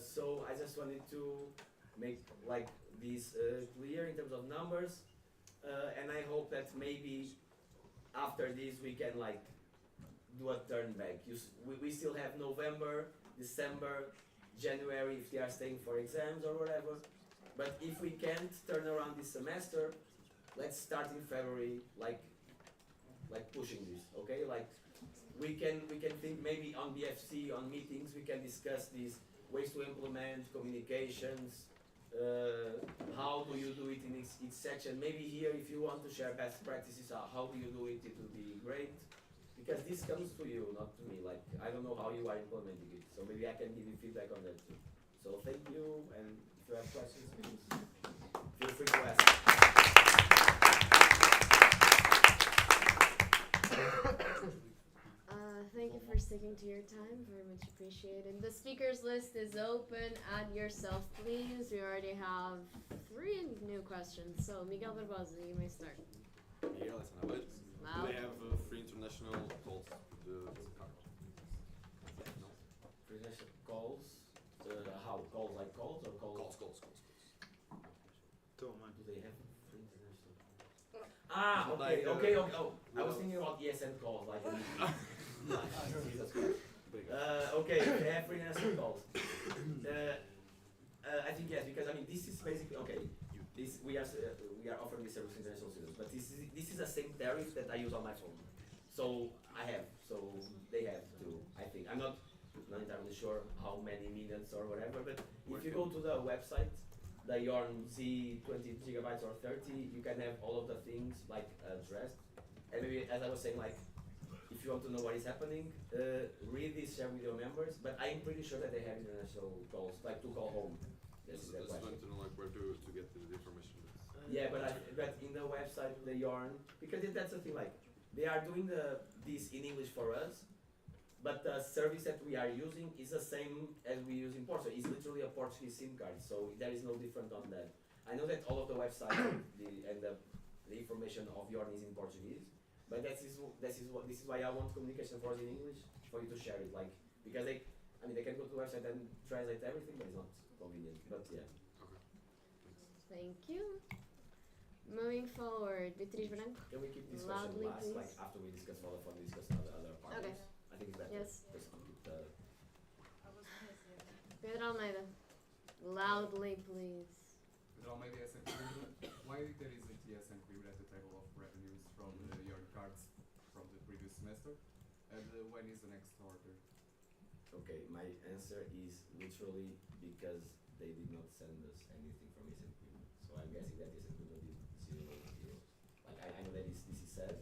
So I just wanted to make, like, this clear in terms of numbers, and I hope that maybe after this we can, like, do a turn back. We still have November, December, January if they are staying for exams or whatever. But if we can't turn around this semester, let's start in February, like pushing this, okay? Like, we can think maybe on BFC, on meetings, we can discuss these ways to implement communications. How do you do it in each section? Maybe here, if you want to share best practices, how do you do it? It would be great. Because this comes to you, not to me. Like, I don't know how you are implementing it, so maybe I can give you feedback on that too. So thank you, and if you have questions, please feel free to ask. Thank you for sticking to your time, very much appreciated. The speakers list is open, add yourself please. We already have 3 new questions, so Miguel Barbosa, you may start. Miguel, it's an about. Loud. Do they have free international calls to the car? No. Free international calls? How? Calls like calls or calls? Calls. Do they have free international? Okay. Oh, I was thinking about ESN calls, like. Jesus Christ. Okay, they have free international calls. I think yes, because I mean this is basically okay. We are offering this service to international students, but this is the same tariff that I use on my phone. So they have to. I think I'm not entirely sure how many minutes or whatever, but if you go to the website, the Yarn Z 20 gigabytes or 30, you can have all of the things like addressed. And maybe, as I was saying, like, if you want to know what is happening, read this, share with your members. But I'm pretty sure that they have international calls, like to call home. I just want to know, like, where to get the information. Yeah, but in the website, the Yarn, because that's the thing, like, they are doing this in English for us, but the service that we are using is the same as we use in Portugal. It's literally a Portuguese SIM card, so there is no different on that. I know that all of the website the information of Yarn is in Portuguese, but this is why I want communication for us in English, for you to share it, like, because they can go to the website and translate everything, but it's not convenient. But yeah. Okay. Thank you. Moving forward, Beatriz Branco. Can we keep this Loudly, question last, please. like after we discuss Vodafone, we discuss other parts? Okay. I think it's better. Yes. Just keep the. Pedro Almeida. Loudly, please. Pedro Almeida, ESN Covilhã. Why there isn't ESN Covilhã at the table of revenues from your cards from the previous semester? And when is the next order? Okay, my answer is literally because they did not send us anything from ESN Covilhã. So I'm guessing that ESN Covilhã did 0. Like, I know that this is sad.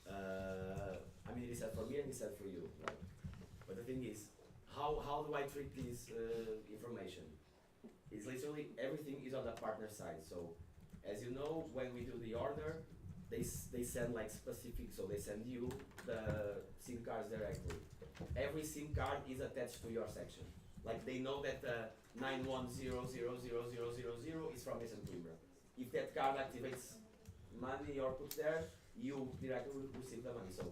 I mean, it is sad for me and it's sad for you. Like, but the thing is, how do I treat this information? It's literally everything is on the partner side. So, as you know, when we do the order, they send like specific. So they send you the SIM cards directly. Every SIM card is attached to your section. Like, they know that 910000000 is from ESN Coimbra. If that card activates money or puts there, you directly receive the money. So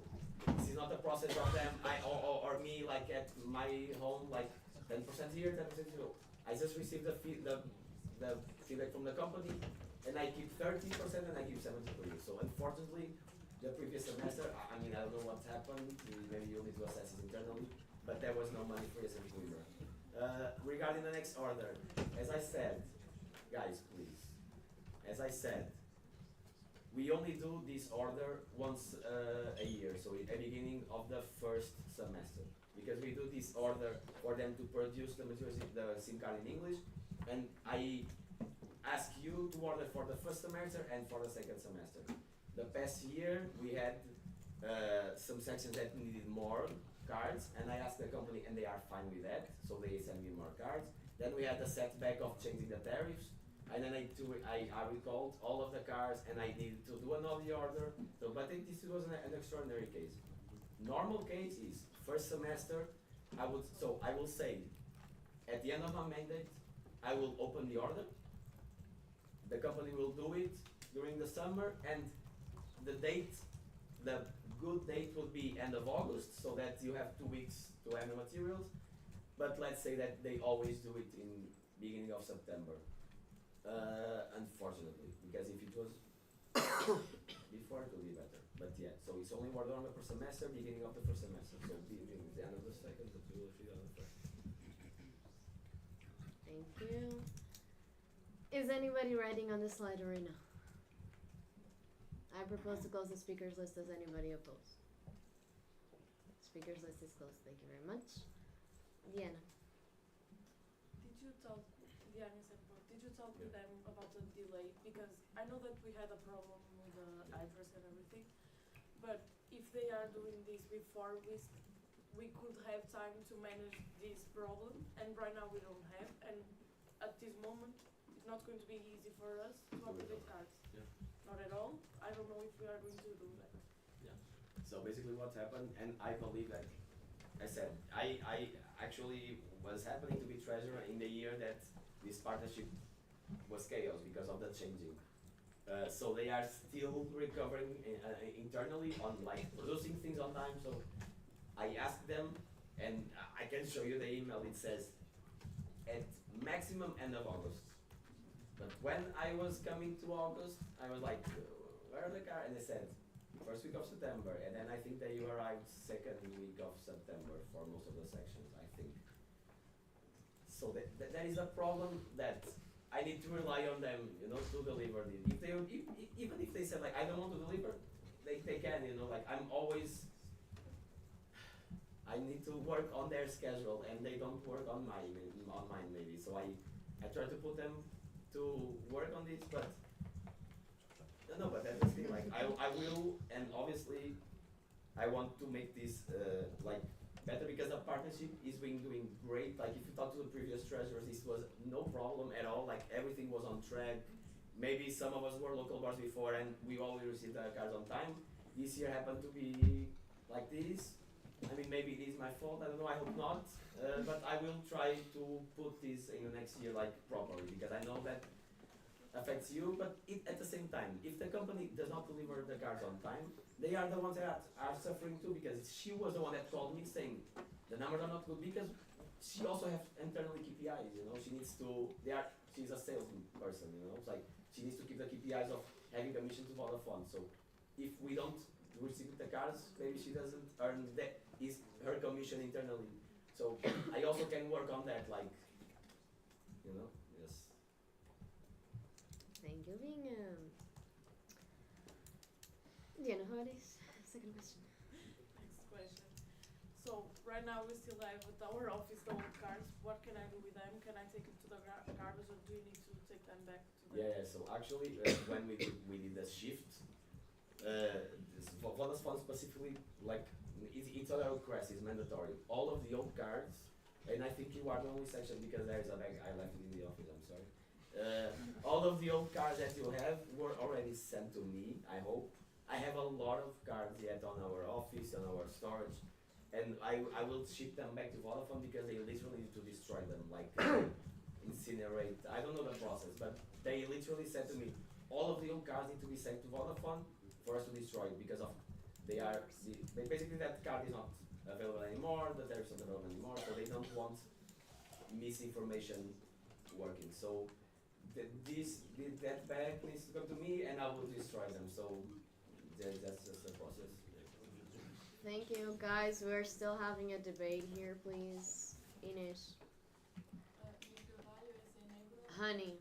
this is not a process of them or me, like, at my home, like 10% here, 10% here. I just receive the feedback from the company, and I keep 30% and I give 70 for you. So unfortunately, the previous semester, I mean, I don't know what's happened. Maybe you'll need to assess it internally, but there was no money for ESN Coimbra. Regarding the next order, as I said, guys, please, as I said, we only do this order once a year, so at the beginning of the first semester. Because we do this order for them to produce the materials, the SIM card in English, and I ask you to order for the first semester and for the second semester. The past year we had some sections that needed more cards, and I asked the company, and they are fine with that, so they send me more cards. Then we had the setback of changing the tariffs, and then I recalled all of the cards, and I needed to do another order. So, but this was an extraordinary case. Normal case is first semester. I will say, at the end of my mandate, I will open the order. The company will do it during the summer, and the good date would be end of August, so that you have 2 weeks to have the materials. But let's say that they always do it in beginning of September. Unfortunately, because if it was before, it would be better. But yeah, so it's only one order per semester, beginning of the first semester. So beginning the end of the second, the two or three of the first. Thank you. Is anybody writing on this slide right now? I propose to close the speakers list. Does anybody oppose? Speakers list is closed. Thank you very much. Diana. Did you talk, Diana said, did you talk with them about the delay? Because I know that we had a problem with the address and everything, but if they are doing this before, we could have time to manage this problem, and right now we don't have, and at this moment, it's not going to be easy for us to update cards. Yeah. Not at all. I don't know if we are going to do that. Yeah. So basically what happened, and I believe that, I said, I actually was happening to be treasurer in the year that this partnership was chaos because of the changing. So they are still recovering internally on like producing things on time. So I asked them, and I can show you the email. It says at maximum end of August. But when I was coming to August, I was like, where are the cars? And they said, first week of September. And then I think that you arrived second week of September for most of the sections, I think. So that is a problem that I need to rely on them, you know, to deliver it. If they, even if they said like, I don't want to deliver, they can, you know, like I'm always, I need to work on their schedule and they don't work on mine maybe. So I try to put them to work on this, but no, but that's the thing, like I will, and obviously I want to make this like better because the partnership is doing great. Like if you talk to the previous treasurers, this was no problem at all, like everything was on track. Maybe some of us were local bars before and we always received the cards on time. This year happened to be like this. I mean, maybe it is my fault, I don't know, I hope not. But I will try to put this in the next year like properly, because I know that affects you, but at the same time, if the company does not deliver the cards on time, they are the ones that are suffering too, because she was the one that called me saying the numbers are not good, because she also has internally KPIs, you know, she's a salesperson, you know, it's like she needs to keep the KPIs of having commission to Vodafone. So if we don't receive the cards, maybe she doesn't earn that is her commission internally. So I also can work on that, like, you know, yes. Thank you, Bingham. Diana, what is second question? Next question. So right now we still have at our office the old cards. What can I do with them? Can I take it to the garbage, or do you need to take them back to the? Yeah. So actually, when we did the shift, for Vodafone specifically, like it's a request, it's mandatory. All of the old cards, and I think you are the only section because there is a bag. I left it in the office. I'm sorry. All of the old cards that you have were already sent to me. I hope. I have a lot of cards yet on our office, on our storage, and I will ship them back to Vodafone because they literally need to destroy them, like incinerate. I don't know the process, but they literally said to me, all of the old cards need to be sent to Vodafone for us to destroy it because of basically that card is not available anymore, the tariff's not available anymore, so they don't want misinformation working. So that bag needs to come to me and I will destroy them. So that's just the process. Thank you, guys. We're still having a debate here, please. Ines. Honey,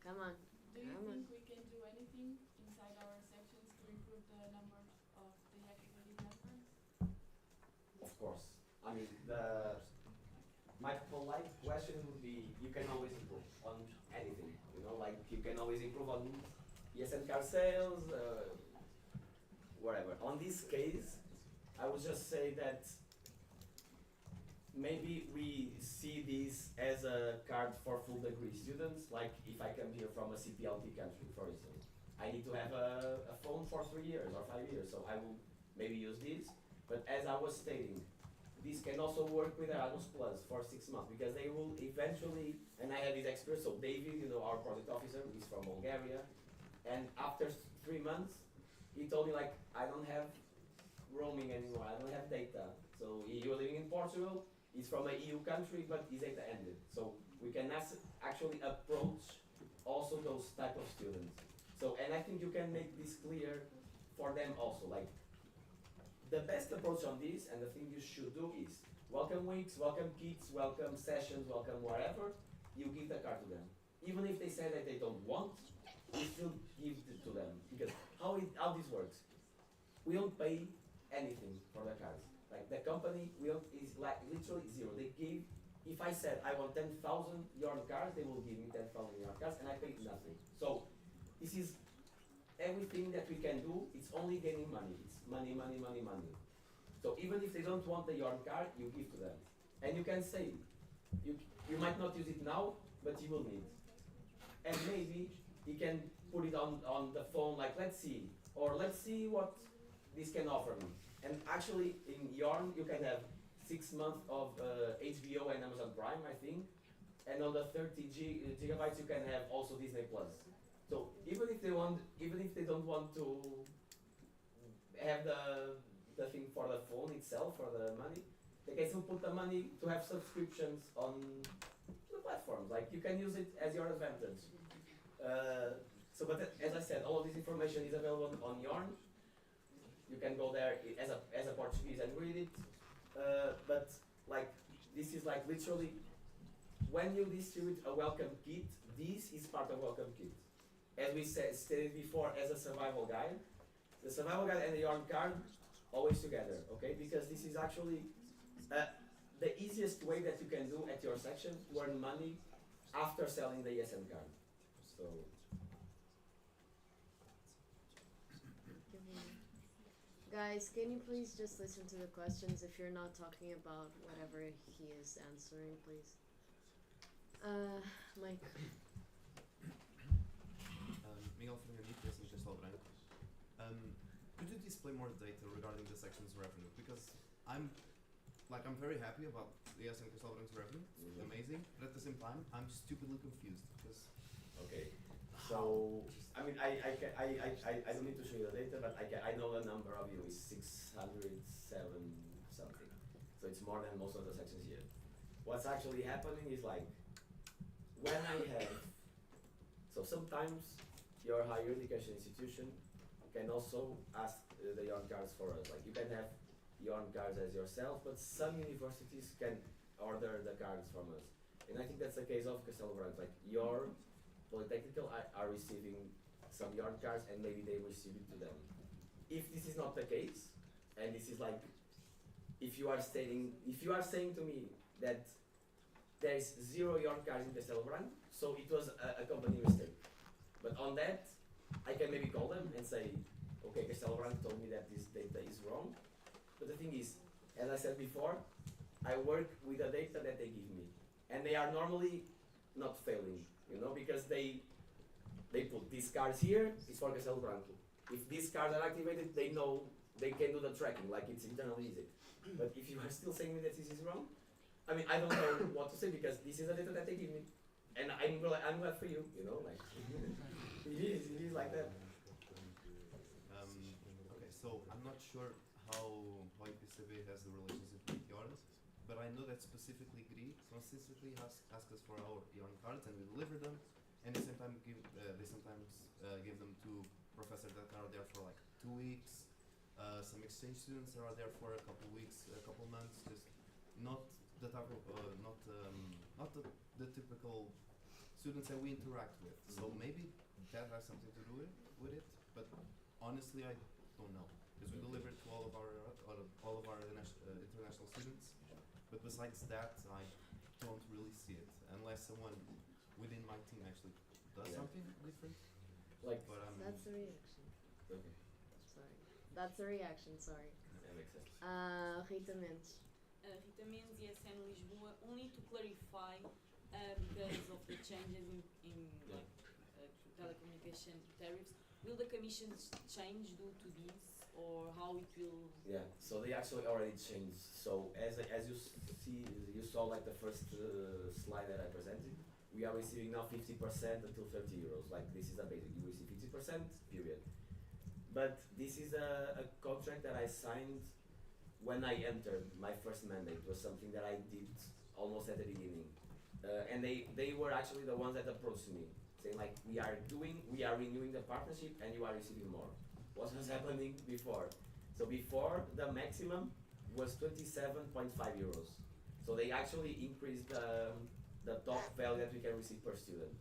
come on. Do you think we can do anything inside our sections to improve the number of the activated members? Of course. I mean, my polite question would be, you can always improve on anything. You know, like you can always improve on ESN car sales, whatever. On this case, I would just say that maybe we see this as a card for full degree students, like if I come here from a CPLT country, for instance. I need to have a phone for 3 years or 5 years, so I will maybe use this. But as I was stating, this can also work with Erasmus Plus for 6 months, because they will eventually, and I have this experience, so David, you know, our project officer, is from Bulgaria, and after 3 months, he told me like, I don't have roaming anymore, I don't have data. So he was living in Portugal, he's from a EU country, but his data ended. So we can actually approach also those type of students. So, and I think you can make this clear for them also, like, the best approach on this, and the thing you should do is, welcome weeks, welcome kits, welcome sessions, welcome whatever, you give the card to them. Even if they say that they don't want, you still give it to them. Because how this works, we don't pay anything for the cards. Like the company is like literally zero. They give, if I said I want 10,000 yarn cards, they will give me 10,000 yarn cards and I paid nothing. So this is everything that we can do. It's only gaining money. It's money, money, money, money. So even if they don't want the yarn card, you give to them. And you can save. You might not use it now, but you will need. And maybe you can put it on the phone, like let's see what this can offer me. And actually in Yarn you can have 6 months of HBO and Amazon Prime, I think. And on the 30 gigabytes you can have also Disney Plus. So even if they don't want to have the thing for the phone itself, for the money, they can still put the money to have subscriptions on the platforms. Like you can use it as your advantage. But as I said, all of this information is available on Yarn. You can go there as a Portuguese and read it. But like this is like literally when you distribute a welcome kit, this is part of welcome kit. As we stated before, as a survival guide, the survival guide and the Yarn card always together, okay? Because this is actually the easiest way that you can do at your section to earn money after selling the ESN card. So. Guys, can you please just listen to the questions if you're not talking about whatever he is answering, please? Mike. Miguel from Unitas and Castelo Branco. Could you display more data regarding the section's revenue? Because I'm very happy about the ESN Castelo Branco's revenue. It's amazing, but at the same time, I'm stupidly confused because. Okay. So I mean, I don't need to show you the data, but I know the number of you is 607 something. So it's more than most of the sections here. What's actually happening is like when I have, so sometimes your higher education institution can also ask the Yarn cards for us. Like you can have Yarn cards as yourself, but some universities can order the cards from us. And I think that's the case of Castelo Branco. Like your Polytechnical are receiving some Yarn cards and maybe they will receive it to them. If this is not the case, and this is like, if you are saying to me that there is 0 Yarn cards in Castelo Branco, so it was a company mistake. But on that, I can maybe call them and say, okay, Castelo Branco told me that this data is wrong. But the thing is, as I said before, I work with the data that they give me. And they are normally not failing. You know, because they put these cards here, it's for Castelo Branco. If these cards are activated, they know they can do the tracking, like it's internally easy. But if you are still saying that this is wrong, I mean, I don't know what to say because this is the data that they give me. And I'm glad for you, you know, like, it is like that. Okay, so I'm not sure how IPCB has the relationship with yours, but I know that specifically GRI consistently ask us for our Yarn cards and we deliver them, and they sometimes give them to professors that are there for like 2 weeks, some exchange students that are there for a couple weeks, a couple months, just not the type of, not the typical students that we interact with. So maybe that has something to do with it, but honestly I don't know, because we deliver it to all of our international students. But besides that, I don't really see it unless someone within my team actually does something different. Like, that's the reaction. Okay. Sorry. That's a reaction, sorry. That makes sense. Rita Mendes. Rita Mendes, ESN Lisboa. Only to clarify, because of the changes in Yeah. like telecommunication tariffs, will the commissions change due to this, or how it will? Yeah, so they actually already changed. So as you see, you saw like the first slide that I presented. We are receiving now 50% until 30 euros. Like this is a basic. You receive 50%, period. But this is a contract that I signed when I entered my first mandate. It was something that I did almost at the beginning. And they were actually the ones that approached me, saying like, we are renewing the partnership and you are receiving more. What was happening before? So before, the maximum was 27.5 euros. So they actually increased the top value that we can receive per student.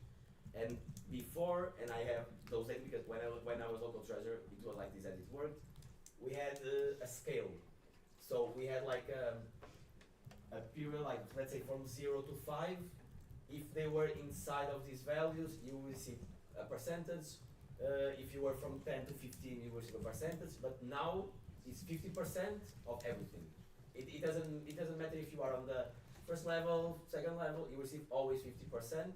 And before, and I have those data because when I was local treasurer, it was like this that it worked. We had a scale. So we had like a period, like let's say from 0 to 5. If they were inside of these values, you will receive a percentage. If you were from 10 to 15, you will receive a percentage. But now it's 50% of everything. It doesn't matter if you are on the first level, second level, you receive always 50%.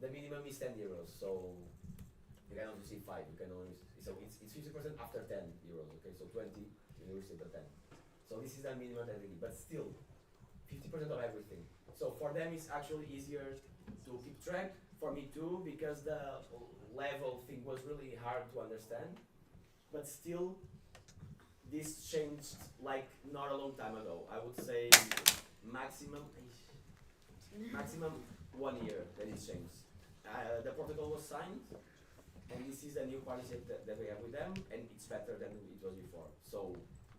The minimum is 10 euros, so you cannot receive 5. You can only so it's 50% after 10 euros. Okay, so 20 you receive the 10. So this is the minimum that they give, but still 50% of everything. So for them it's actually easier to keep track. For me too, because the level thing was really hard to understand. But still, this changed like not a long time ago. I would say maximum 1 year that it changed. The protocol was signed, and this is a new partnership that we have with them, and it's better than it was before. So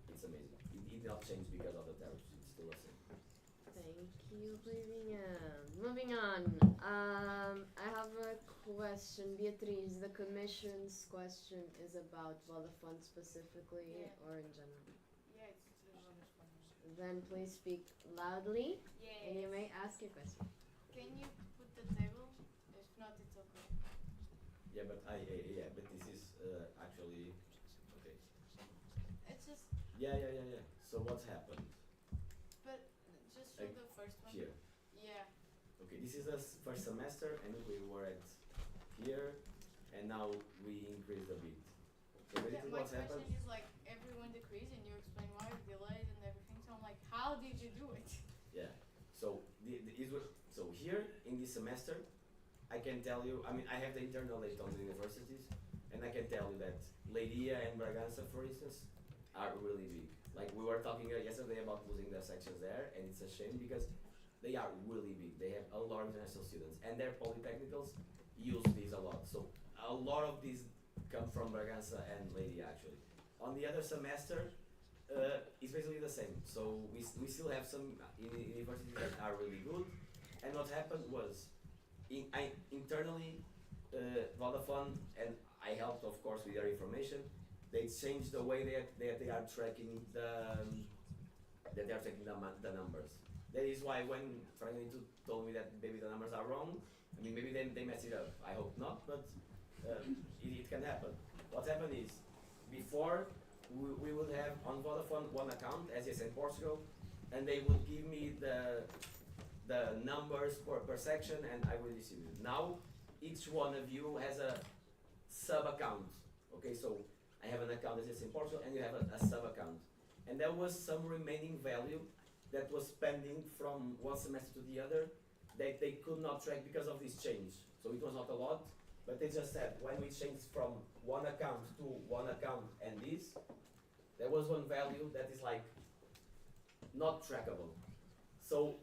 it's amazing. It did not change because of the tariffs. It's still the same. Thank you, Vivian. Moving on. I have a question. Beatriz, the commission's question is about Vodafone specifically or in general? Yeah, it's to the Vodafone. Then please speak loudly Yeah. and you may ask your question. Can you put the table? If not, it's okay. Yeah, but but this is actually okay. It's just, Yeah. So what's happened? but just show the first one. Here. Yeah. Okay, this is the first semester, and we were at here, and now we increased a bit. So Yeah, basically my what's question happened? is like everyone decreased and you explain why delayed and everything. So I'm like, how did you do it? Yeah. So so here in this semester, I can tell you. I mean, I have the internal data on the universities, and I can tell you that Leiria and Bragança, for instance, are really big. Like we were talking yesterday about losing the sections there, and it's a shame because they are really big. They have a lot of international students, and their polytechnicals use these a lot. So a lot of these come from Bragança and Leiria actually. On the other semester, it's basically the same. So we still have some universities that are really good. And what happened was, internally, Vodafone, and I helped of course with their information, they changed the way that they are tracking the numbers. That is why when Franklin told me that maybe the numbers are wrong, I mean maybe they mess it up. I hope not, but it can happen. What happened is, before we would have on Vodafone one account, as yes in Portugal, and they would give me the numbers per section and I will distribute it. Now each one of you has a sub account. Okay, so I have an account as yes in Portugal and you have a sub account. And there was some remaining value that was pending from one semester to the other that they could not track because of this change. So it was not a lot, but they just said when we changed from one account to one account and this, there was one value that is like not trackable. So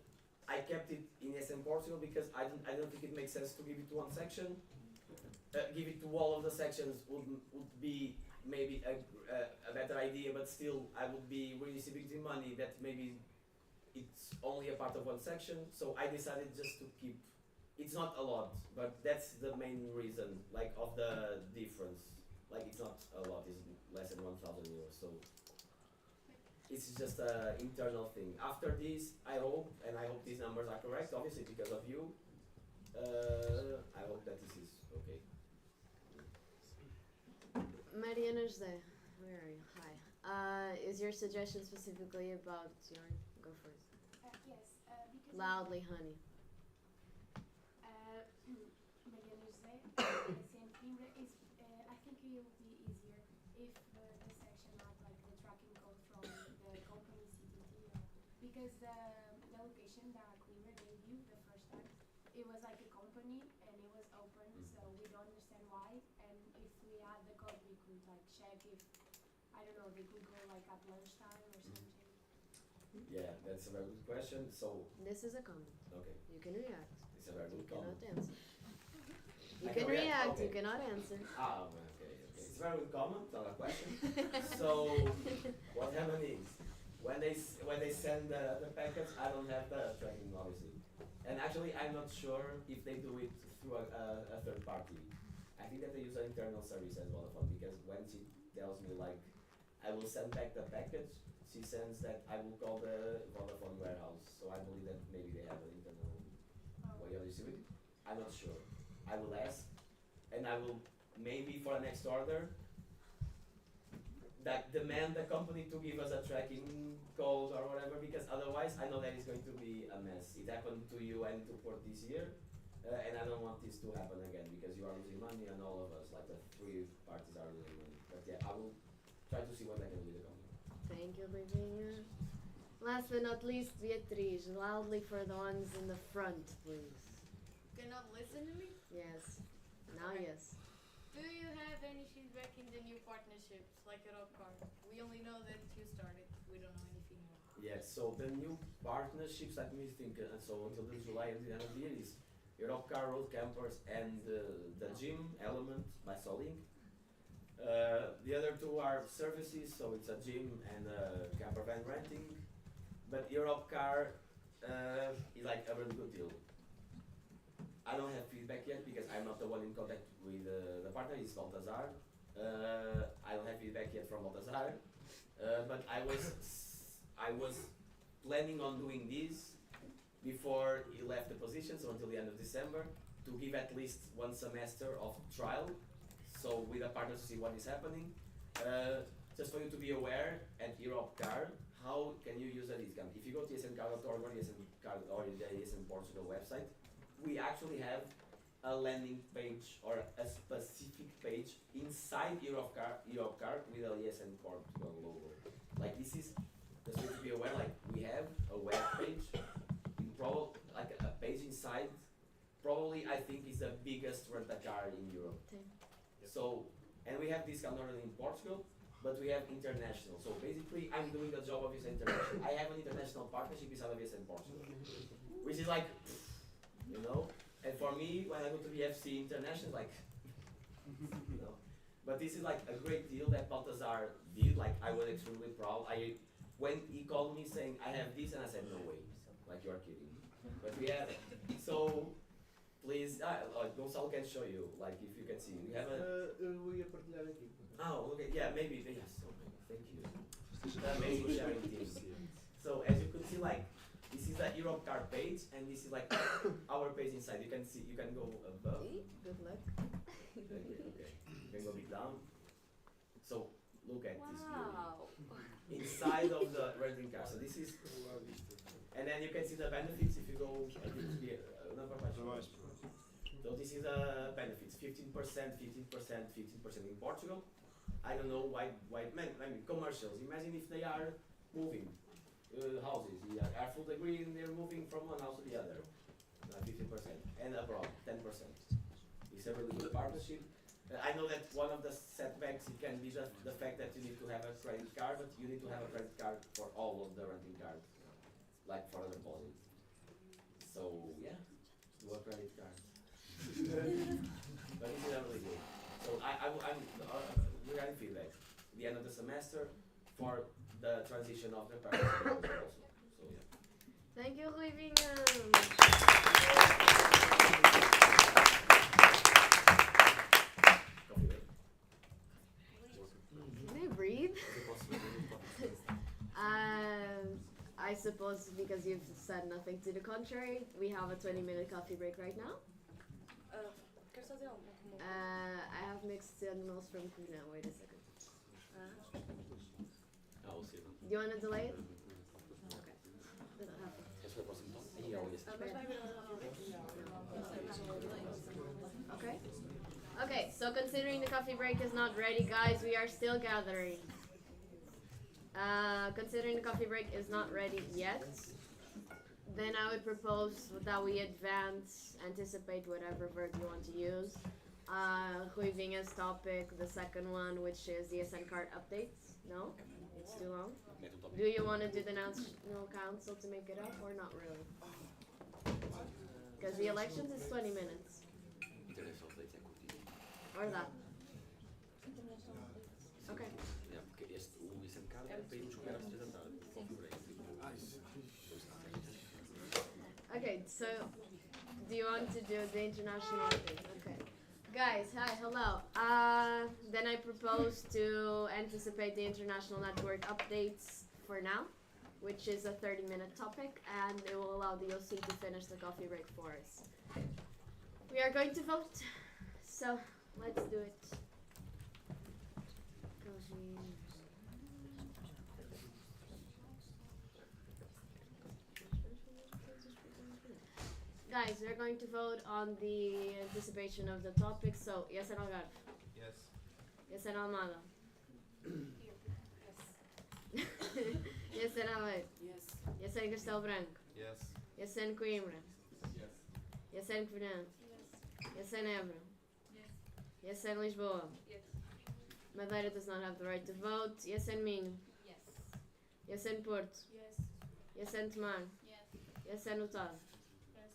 I kept it in SM Portugal because I don't think it makes sense to give it to one section. Give it to all of the sections would be maybe a better idea, but still I would be receiving the money that maybe it's only a part of one section. So I decided just to keep. It's not a lot, but that's the main reason, like of the difference. Like it's not a lot, it's less than 1,000 euros. So it's just an internal thing. After this, I hope these numbers are correct, obviously because of you. I hope that this is okay. Mariana José, where are you? Hi. Is your suggestion specifically about your... Go first. Yes, because Loudly, honey. Maria José, LXVII Coimbra is, I think it will be easier if the section had like the tracking code from the company CTT, because the location that Coimbra gave you the first time, it was like a company and it was open, so we don't understand why. And if we had the code, we could like check if, I don't know, they could go like at lunchtime or something. Yeah, that's a very good question. So, This is a comment. okay, You can react. it's a very You good cannot comment. answer. You I can can react, react, okay. you cannot answer. Okay. It's a very good comment, not a question. So, what happened is, when they send the packets, I don't have the tracking, obviously. And actually, I'm not sure if they do it through a third party. I think that they use an internal service as Vodafone, because when she tells me like, I will send back the package, she sends that I will call the Vodafone warehouse. So I believe that maybe they have an internal way of distributing. I'm not sure. I will ask, and I will maybe for the next order that demand the company to give us a tracking code or whatever, because otherwise I know that it's going to be a mess. It happened to you and to Port this year, and I don't want this to happen again, because you are losing money and all of us, like the three parties are losing money. But yeah, I will try to see what I can do with the company. Thank you, Livinha. Last but not least, Beatriz, loudly for the ones in the front, please. Cannot listen to me? Yes. Now, Okay. yes. Do you have any feedback in the new partnerships, like Europcar? We only know that you started. We don't know anything more. Yes, so the new partnerships, let me think, so until the July and the end of the year is Europcar, Road Campers, and the gym element by Solink. The other two are services, so it's a gym and a camper van renting. But Europcar is like a really good deal. I don't have feedback yet because I'm not the one in contact with the partner, it's Baltazar. I don't have feedback yet from Baltazar. But I was planning on doing this before he left the position, so until the end of December, to give at least one semester of trial, so with the partner to see what is happening. Just for you to be aware, at Europcar, how can you use a discount? If you go to esncard.org or the ESN Portugal website, we actually have a landing page or a specific page inside Europcar with a ESN Portugal logo. Like this is, just for you to be aware, like we have a web page, like a page inside, probably I think is the biggest rent-a-car in Europe. So, and we have discount not only in Portugal, but we have international. So basically, I'm doing the job of ESN International. I have an international partnership with ESN Portugal, which is like, you know. And for me, when I go to BFC International, like, you know. But this is like a great deal that Baltazar did. Like, I was extremely proud. When he called me saying, I have this, and I said, no way. Like, you're kidding. But we have it. So, please, Gonçalo can show you, like, if you can see. We have a... Eu ia partilhar aqui. Oh, okay, yeah, maybe, yes, okay, thank you. Amazing sharing teams. So, as you could see, like, this is the Europcar page, and this is like our page inside. You can see, you can go above. Good luck. Okay. You can go a bit down. So, look at this view. Inside of the renting car. So this is, and then you can see the benefits if you go a bit here. So this is the benefits: 15%, 15%, 15% in Portugal. I don't know why. I mean, commercials. Imagine if they are moving houses. Are full degree and they're moving from one house to the other. 15%, and abroad 10%. It's a really good partnership. I know that one of the setbacks it can be the fact that you need to have a credit card, but you need to have a credit card for all of the renting cards, like for the deposit. So yeah, do a credit card. But it's really good. So I'm regarding feedback. The end of the semester for the transition of the partnership also. So yeah. Thank you, Livinha. Can I breathe? I suppose because you've said nothing to the contrary, we have a 20-minute coffee break right now. Queres fazer alguma? I have mixed signals from Covilhã. Wait a second. I'll see them. Do you want to delay it? Okay. Esse foi o próximo tom? E eu esse. Okay. Okay, so considering the coffee break is not ready, guys, we are still gathering. Considering the coffee break is not ready yet, then I would propose that we anticipate whatever verb you want to use. Rui Vinha's topic, the second one, which is the SN card updates. No? It's too long? Do you want to do the national council to make it up, or not really? Because the elections is 20 minutes. International updates é curtinho. Or that. Okay. É, porque o SN card é para irmos comer às 3 da tarde. Coffee break. Okay, so do you want to do the international update? Okay. Guys, hi, hello. Then I propose to anticipate the international network updates for now, which is a 30-minute topic, and it will allow the OC to finish the coffee break for us. We are going to vote, so let's do it. Guys, we're going to vote on the anticipation of the topic. So, yes and Algarve. Yes. Yes and Almada. Yes and Aveiro. Yes. Yes and Castelo Branco. Yes. Yes and Coimbra. Yes. Yes and Covilhã. Yes and Évora. Yes. Yes and Lisboa. Yes. Madeira does not have the right to vote. Yes and Minho. Yes. Yes and Porto. Yes. Yes and Tomar. Yes. Yes and Utah. Yes.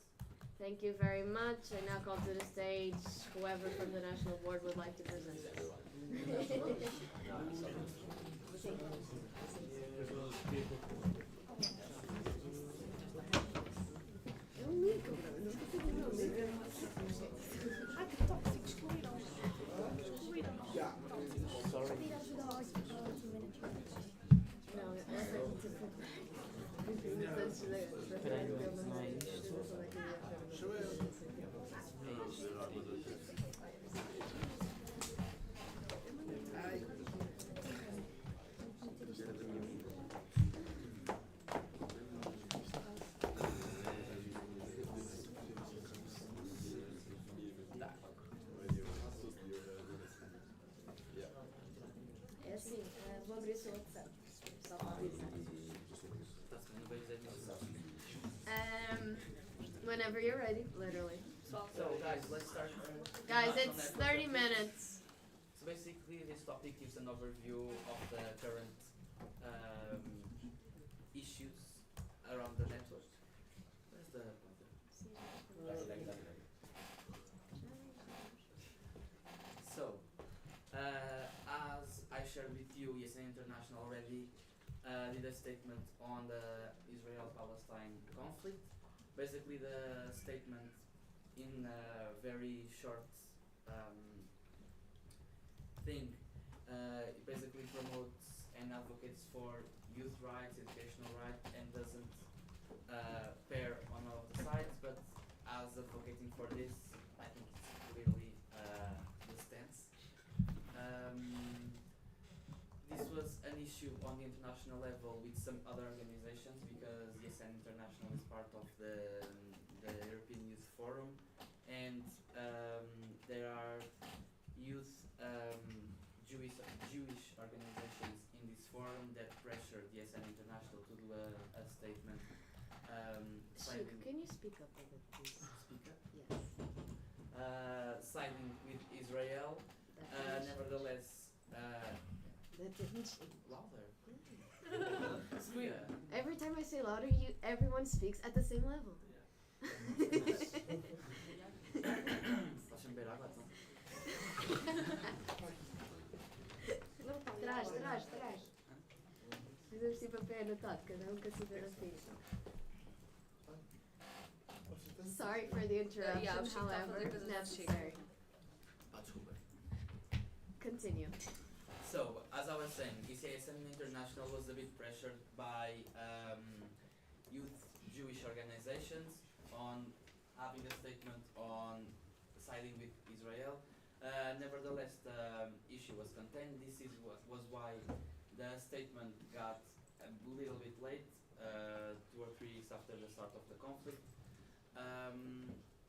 Thank you very much. I now call to the stage whoever from the national board would like to present this. É assim, vou abrir o seu WhatsApp, só para avisar. Whenever you're ready, literally. So guys, let's start. Guys, National it's network 30 update. minutes. So basically, this topic gives an overview of the current issues around the network. Where's the pointer? So, as I shared with you, ESN International already did a statement on the Israel-Palestine conflict. Basically, the statement, in a very short thing, it basically promotes and advocates for youth rights, educational rights, and doesn't pair on all of the sides, but as advocating for this, I think it's clearly the stance. This was an issue on the international level with some other organizations, because ESN International is part of the European Youth Forum, and there are youth Jewish organizations in this forum that pressure the ESN International to do a statement. Sheik, can you speak up a bit, please? Speak up? Yes. Siding with Israel. Nevertheless, That didn't change. louder. Every time I say louder, everyone speaks at the same level. Posso beber água, então? Traz. Fizemos tipo a pé anotado, cada um com a sua fila. Sorry for the interruption, however, necessary. Continue. So, as I was saying, ESN International was a bit pressured by youth Jewish organizations on having a statement on siding with Israel. Nevertheless, the issue was contained. This was why the statement got a little bit late, 2 or 3 weeks after the start of the conflict.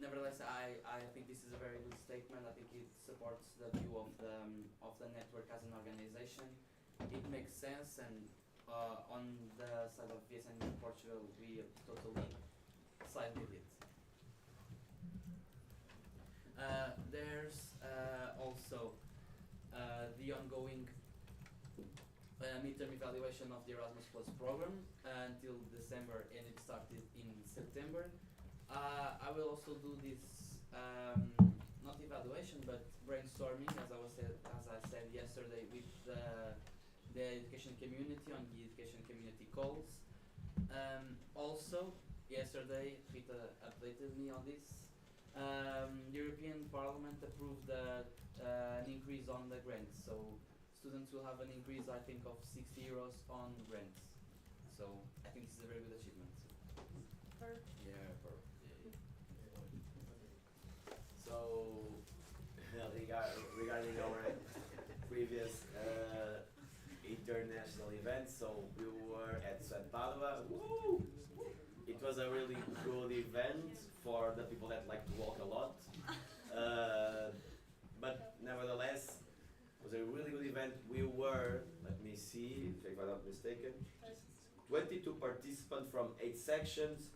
Nevertheless, I think this is a very good statement. I think it supports the view of the network as an organization. It makes sense, and on the side of VSN in Portugal, we totally side with it. There's also the ongoing midterm evaluation of the Erasmus Plus program until December, and it started in September. I will also do this not evaluation but brainstorming, as I said yesterday, with the education community on the education community calls. Also, yesterday Rita updated me on this. The European Parliament approved an increase on the grants, so students will have an increase, I think, of 60 euros on grants. So I think this is a very good achievement. Yeah, so regarding our previous international events, so we were at Svet Padova. Woo! It was a really good event for the people that like to walk a lot. But nevertheless, it was a really good event. We were, let me see if I'm not mistaken, 22 participants from 8 sections,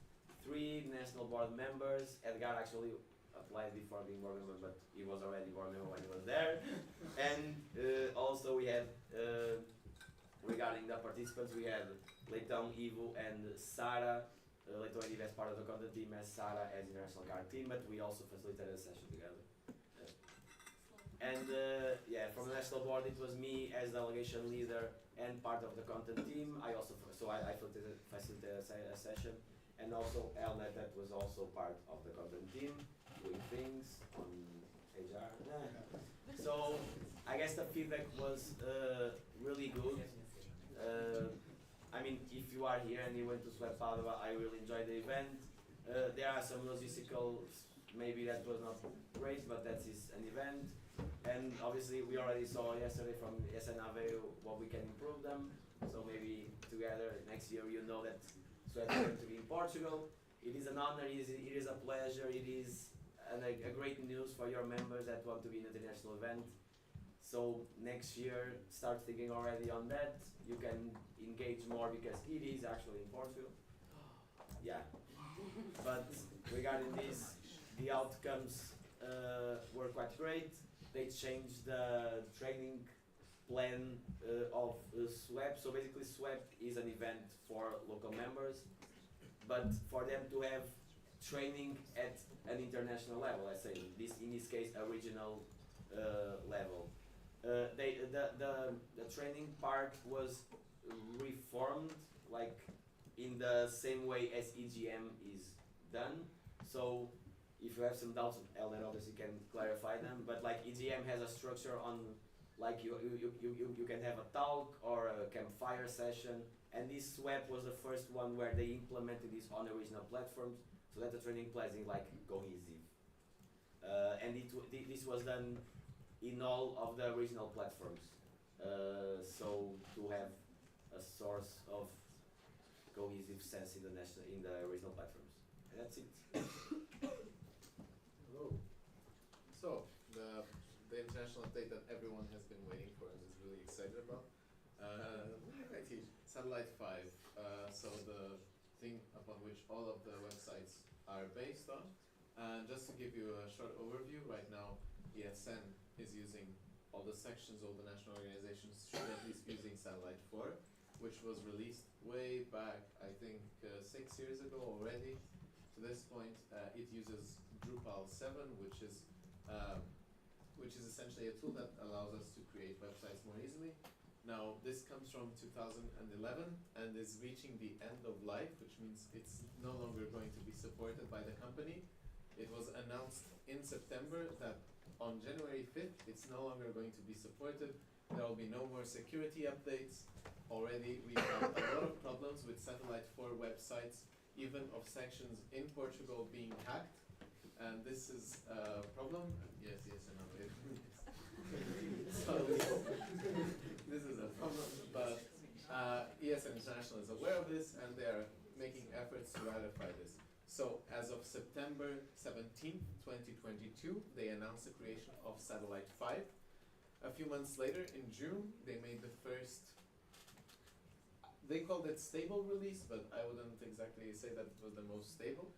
3 national board members. Edgar actually applied before being board member, but he was already board member when he was there. And also we had, regarding the participants, we had Leitão, Ivo, and Sara. Leitão and Ivo as part of the content team, as Sara as international card team, but we also facilitated a session together. And yeah, from the national board, it was me as delegation leader and part of the content team. I also, I facilitated a session, and also Elnet, that was also part of the content team, doing things on HR. So I guess the feedback was really good. I mean, if you are here and you went to Svet Padova, I really enjoyed the event. There are some logistical, maybe that was not great, but that is an event. And obviously we already saw yesterday from SNAV what we can improve them. So maybe together next year you know that Svet is going to be in Portugal. It is an honor, it is a pleasure, it is a great news for your members that want to be in an international event. So next year, start thinking already on that. You can engage more because it is actually in Portugal. Yeah. But regarding this, the outcomes were quite great. They changed the training plan of SWEP. So basically SWEP is an event for local members, but for them to have training at an international level, let's say, in this case a regional level. The training part was reformed, like in the same way as EGM is done. So if you have some doubts, Ellen obviously can clarify them, but like EGM has a structure on, like you can have a talk or a campfire session, and this SWEP was the first one where they implemented this on the regional platforms, so that the training plan is like cohesive. And this was done in all of the regional platforms, so to have a source of cohesive sense in the regional platforms. And that's it. Hello. So the international update that everyone has been waiting for and is really excited about. I teach Satellite 5. So the thing upon which all of the websites are based on. And just to give you a short overview, right now ESN is using all the sections, all the national organizations should at least using Satellite 4, which was released way back, I think 6 years ago already. To this point, it uses Drupal 7, which is essentially a tool that allows us to create websites more easily. Now, this comes from 2011 and is reaching the end of life, which means it's no longer going to be supported by the company. It was announced in September that on January 5th, it's no longer going to be supported. There will be no more security updates. Already, we have a lot of problems with Satellite 4 websites, even of sections in Portugal being hacked. And this is a problem. Yes, another. So, this is a problem, but ESN International is aware of this and they are making efforts to ratify this. So as of September 17th, 2022, they announced the creation of Satellite 5. A few months later, in June, they made the first, they called it stable release, but I wouldn't exactly say that it was the most stable.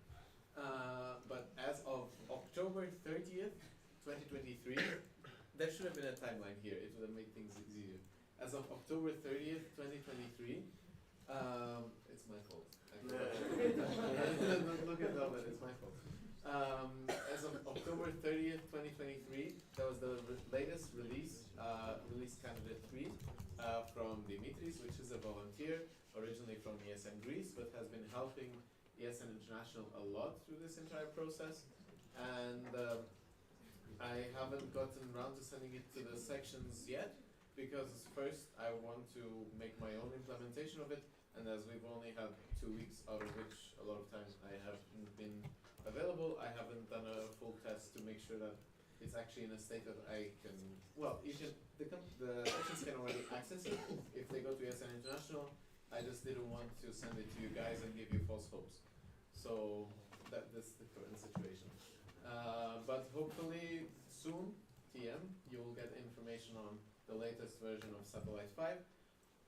But as of October 30th, 2023, there should have been a timeline here, it would have made things easier. As of October 30th, 2023, it's my fault. Don't look it up, but it's my fault. As of October 30th, 2023, that was the latest release, release candidate 3 from Dimitris, which is a volunteer, originally from ESN Greece, but has been helping ESN International a lot through this entire process. And I haven't gotten around to sending it to the sections yet, because first I want to make my own implementation of it, and as we've only had 2 weeks, out of which a lot of times I haven't been available, I haven't done a full test to make sure that it's actually in a state that I can, well, you can, the sections can already access it if they go to ESN International. I just didn't want to send it to you guys and give you false hopes. So that's the current situation. But hopefully soon, TM, you will get information on the latest version of Satellite 5.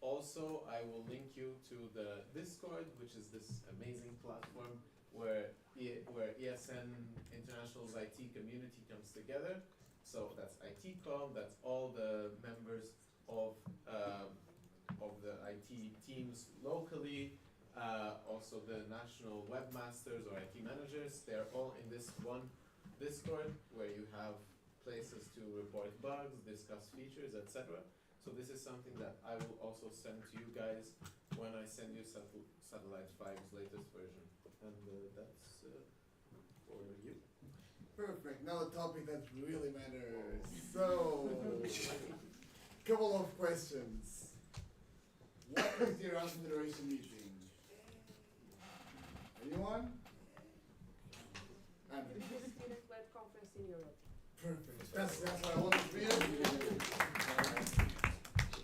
Also, I will link you to the Discord, which is this amazing platform where ESN International's IT community comes together. So that's ITCom, that's all the members of the IT teams locally, also the national webmasters or IT managers. They're all in this one Discord where you have places to report bugs, discuss features, etc. So this is something that I will also send to you guys when I send you Satellite 5's latest version. And that's for you. Perfect. Now the topic that really matters. So, couple of questions. What is the Erasmus Generation meeting? Anyone? It is the student-led conference in Europe. Perfect. That's what I wanted to read.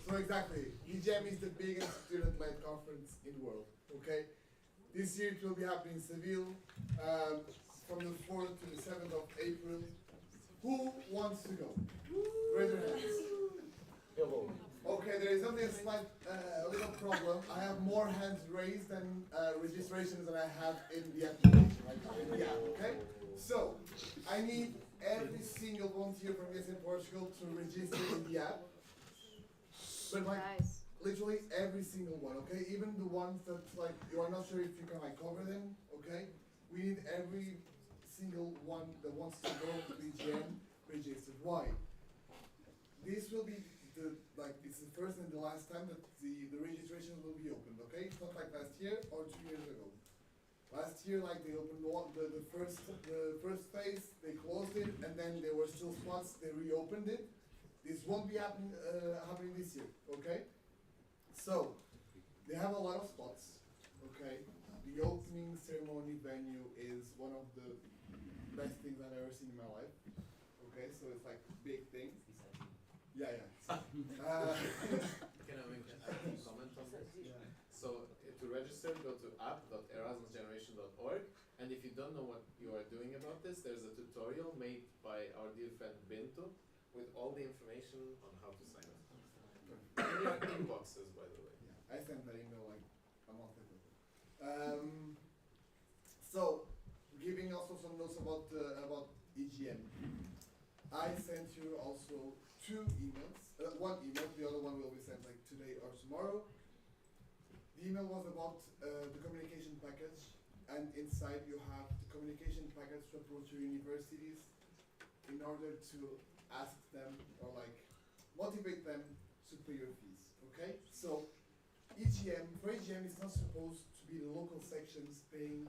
So exactly, EGM is the biggest student-led conference in the world. Okay, this year it will be happening in Seville from the 4th to the 7th of April. Who wants to go? Raise your hands. Okay, there is only a little problem. I have more hands raised than registrations than I have in the application right now, in the app, okay? So, I need every single volunteer from ESN Portugal to register in the app. But literally every single one, okay? Even the ones that you are not sure if you can cover them, okay? We need every single one that wants to go to EGM registered. Why? This will be it's the first and the last time that the registration will be opened, okay? It's not like last year or 2 years ago. Last year, they opened the first phase, they closed it, and then there were still spots, they reopened it. This won't be happening this year, okay? So, they have a lot of spots, okay? The opening ceremony venue is one of the best things I've ever seen in my life, okay? So it's like big thing. Yeah. Can I make a comment on this? Yeah. So to register, go to app.erasmusgeneration.org, and if you don't know what you are doing about this, there's a tutorial made by our dear friend Bento with all the information on how to sign up. In your inboxes, by the way. Yeah, I sent that email a month ago. So, giving also some notes about EGM. I sent you also 2 emails. One email, the other one will be sent today or tomorrow. The email was about the communication package, and inside you have the communication package to approach your universities in order to ask them or motivate them to pay your fees. Okay? So for EGM it's not supposed to be the local sections paying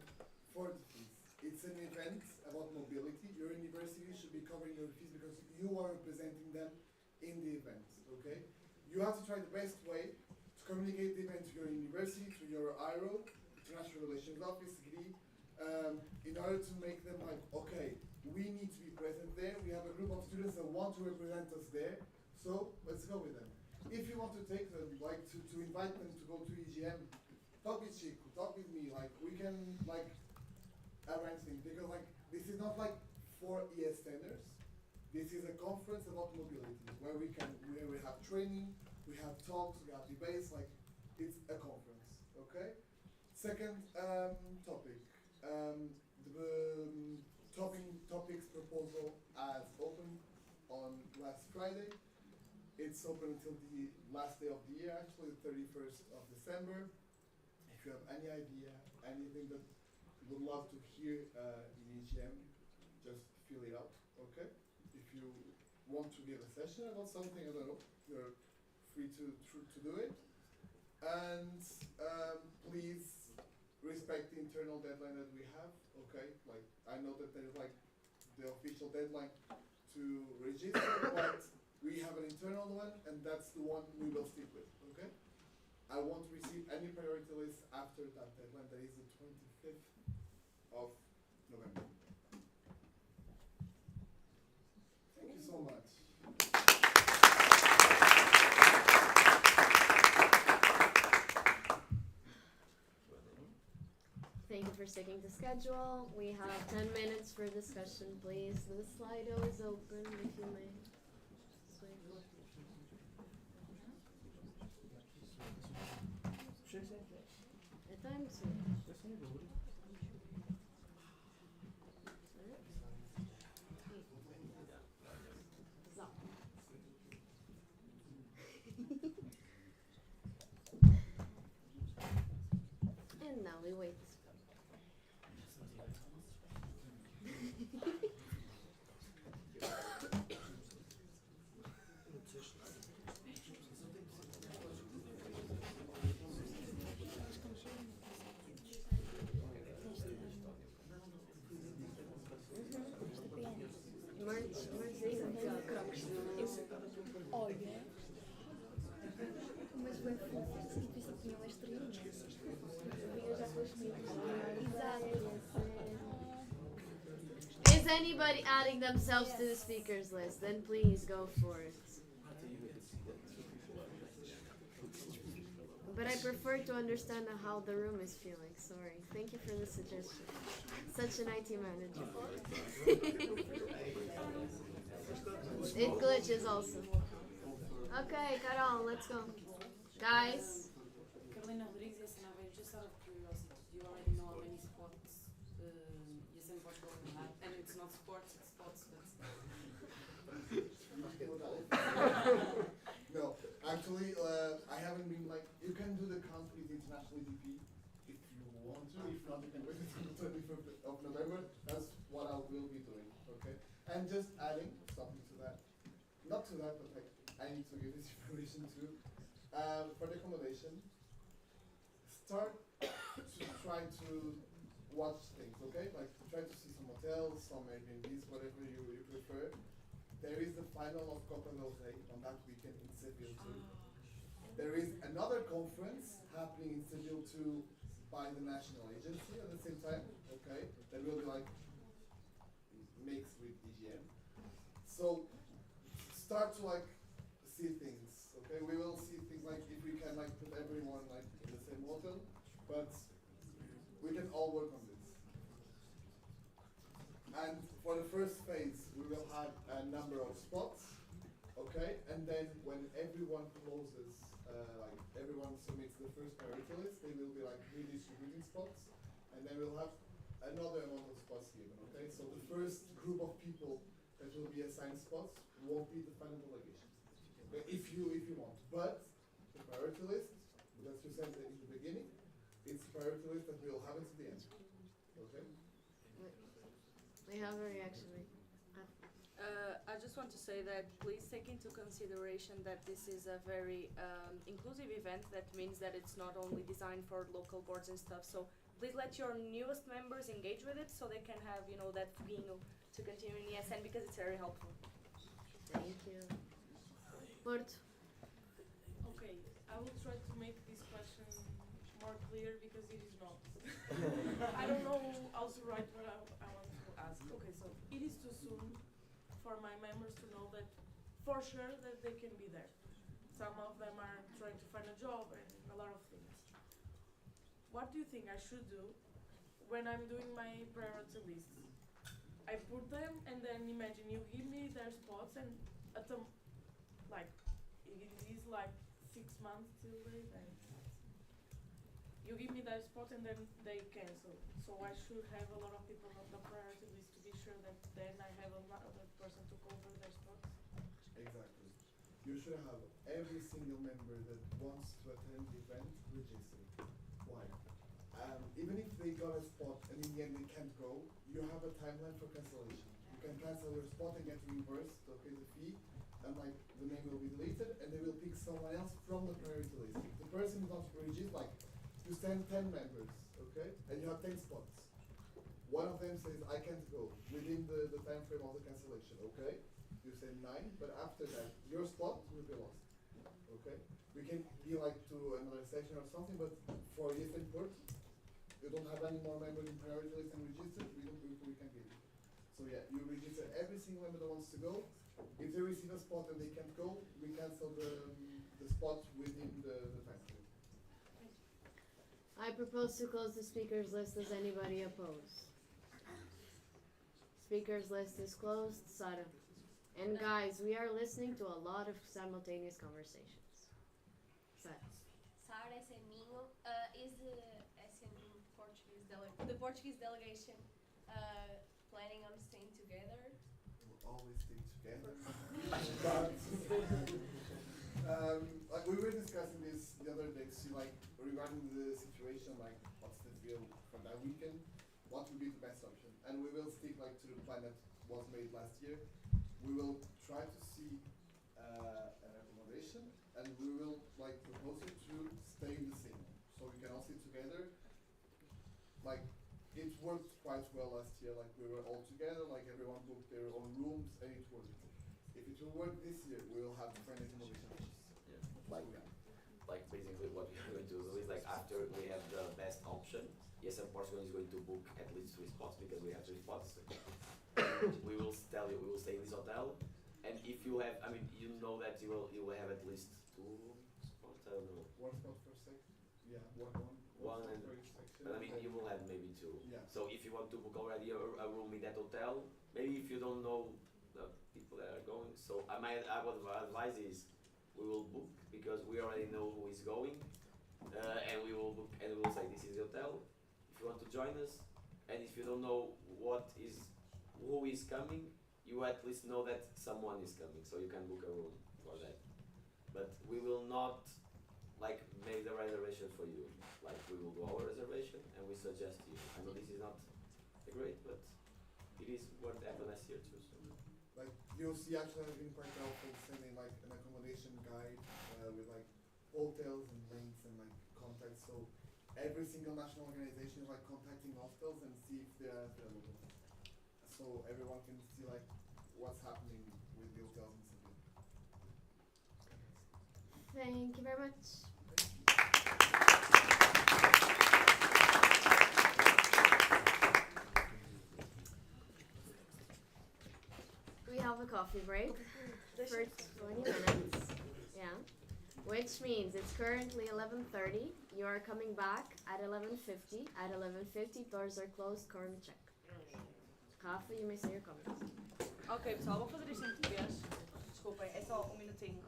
for the fees. It's an event about mobility. Your university should be covering your fees because you are representing them in the event, okay? You have to try the best way to communicate the event to your university, to your IRO, International Relations Office, GRI, in order to make them okay, we need to be present there. We have a group of students that want to represent us there, so let's go with them. if you want to take them, like to invite them to go to EGM, talk with Chico, talk with me, like we can like arrange things because like this is not like for ES standards. This is a conference about mobility where we have training, we have talks, we have debates, like it's a conference, okay? Second topic, the topics proposal as open on last Friday. It's open until the last day of the year, actually the 31st of December. If you have any idea, anything that you would love to hear in EGM, just fill it out, okay? If you want to give a session about something, I don't know, you're free to do it. And please respect the internal deadline that we have, okay? Like, I know that there's like the official deadline to register, but we have an internal one, and that's the one we will stick with, okay? I won't receive any priority list after that deadline, that is the 25th of November. Thank you so much. Thank you for sticking to schedule. We have 10 minutes for discussion, please. The Slido is open, if you may. And now we wait. Olha, mas bem fofo, tipo isso tinha uma estrelinha. Eu já gostei. Exato. Is anybody adding themselves to the speakers list? Then please go for it. But I prefer to understand how the room is feeling. Sorry. Thank you for the suggestion. Such an IT manager. It glitches also. Okay, Carol, let's go. Guys. Carolina Rodrigues, SNAV, just out of curiosity, do you already know how many spots Yasen Portugal will have? And it's not sports, it's spots, but... No, actually, I haven't been like, you can do the count with International EDP if you want to, if not, you can wait until the 25th of November. That's what I will be doing, okay? And just adding something to that, not to that, but like, I need to give this information too. For the accommodation, start to try to watch things, okay? Like, try to see some hotels, some Airbnbs, whatever you prefer. There is the final of Copa del Rey on that weekend in Seville too. There is another conference happening in Seville too by the national agency at the same time, okay? That will be like mixed with EGM. So start to like see things, okay? We will see things like if we can like put everyone like in the same hotel, but we can all work on this. And for the first phase, we will have a number of spots, okay? And then when everyone closes, like everyone submits the first priority list, they will be like redistributing spots, and then we'll have another amount of spots given, okay? So the first group of people that will be assigned spots won't be the final delegation, okay? If you want, but the priority list that you sent in the beginning, it's the priority list that we'll have until the end, okay? We have a reaction. I just want to say that please take into consideration that this is a very inclusive event. That means that it's not only designed for local boards and stuff. So please let your newest members engage with it so they can have, you know, that feeling to continue in ESN because it's very helpful. Thank you. Porto. Okay, I will try to make this question more clear because it is not. I don't know how to write what I want to ask. Okay, so it is too soon for my members to know that for sure that they can be there. some of them are trying to find a job and a lot of things. What do you think I should do when I'm doing my priority lists? I put them and then imagine you give me their spots and at the like it is like 6 months till they end. You give me their spot and then they cancel. So I should have a lot of people on the priority list to be sure that then I have another person to cover their spots. Exactly. You should have every single member that wants to attend the event registered. Why? Even if they got a spot and in the end they can't go, you have a timeline for cancellation. You can cancel your spot and get reimbursed, okay, the fee, and like the name will be deleted and they will pick someone else from the priority list. If the person is not registered, like you send 10 members, okay, and you have 10 spots. One of them says, I can't go within the time frame of the cancellation, okay? You say 9, but after that, your spot will be lost, okay? We can be like to another section or something, but for youth and port, you don't have any more members in priority list and registered, we can get it. So yeah, you register every single member that wants to go. If they receive a spot and they can't go, we cancel the spot within the time frame. I propose to close the speakers list. Does anybody oppose? Speakers list is closed. Sara. And guys, we are listening to a lot of simultaneous conversations. Sara. Sara Seminho is the Portuguese delegation planning on staying together. We'll always stay together. But like we were discussing this the other day, see like regarding the situation, like what's the deal for that weekend, what would be the best option, and we will stick like to the plan that was made last year. We will try to see an accommodation, and we will like propose it to stay in the same, so we can all sit together. Like it worked quite well last year. Like we were all together, like everyone booked their own rooms, and it worked. If it will work this year, we will have different accommodations. Yeah. Like basically what we are going to do is like after we have the best option, yes, and Portugal is going to book at least 3 spots because we have 3 spots. We will tell you we will stay in this hotel, and if you have, I mean, you know that you will have at least 2 spots. I don't know. 1 spot per section. Yeah, one One spot and per each section. but I mean, you will have maybe 2. Yeah. So if you want to book already a room in that hotel, maybe if you don't know the people that are going, so I would advise is we will book because we already know who is going, and we will book and we will say this is the hotel. If you want to join us, and if you don't know who is coming, you at least know that someone is coming, so you can book a room for that. But we will not like make the reservation for you. Like we will do our reservation and we suggest you. I know this is not great, but it is what happened last year too. So. Like you'll see, actually, I've been quite helpful sending like an accommodation guide with like hotels and links and like contacts. So every single national organization is like contacting hostels and see if they are available. So everyone can see like what's happening with the hotels in Seville. Thank you very much. We have a coffee break for 20 minutes. Yeah. Which means it's currently 11:30. You are coming back at 11:50. At 11:50, doors are closed. Quorum check. Rafa, you may say your comments. Ok, pessoal, vou fazer isto em português. Desculpem, é só um minutinho.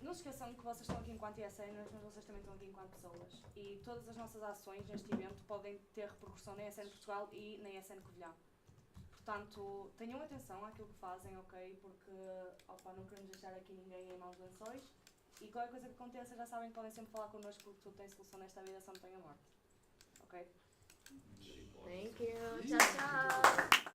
Não se esqueçam que vocês estão aqui enquanto ISNers, mas vocês também estão aqui enquanto pessoas. E todas as nossas ações neste evento podem ter repercussão na ISN Portugal e na ISN Covilhã. Portanto, tenham atenção àquilo que fazem, ok? Porque, não queremos deixar aqui ninguém em maus lençóis. E qualquer coisa que aconteça, já sabem que podem sempre falar connosco porque tudo tem solução nesta vida, só não tem a morte. Ok? Thank you. Ciao, ciao.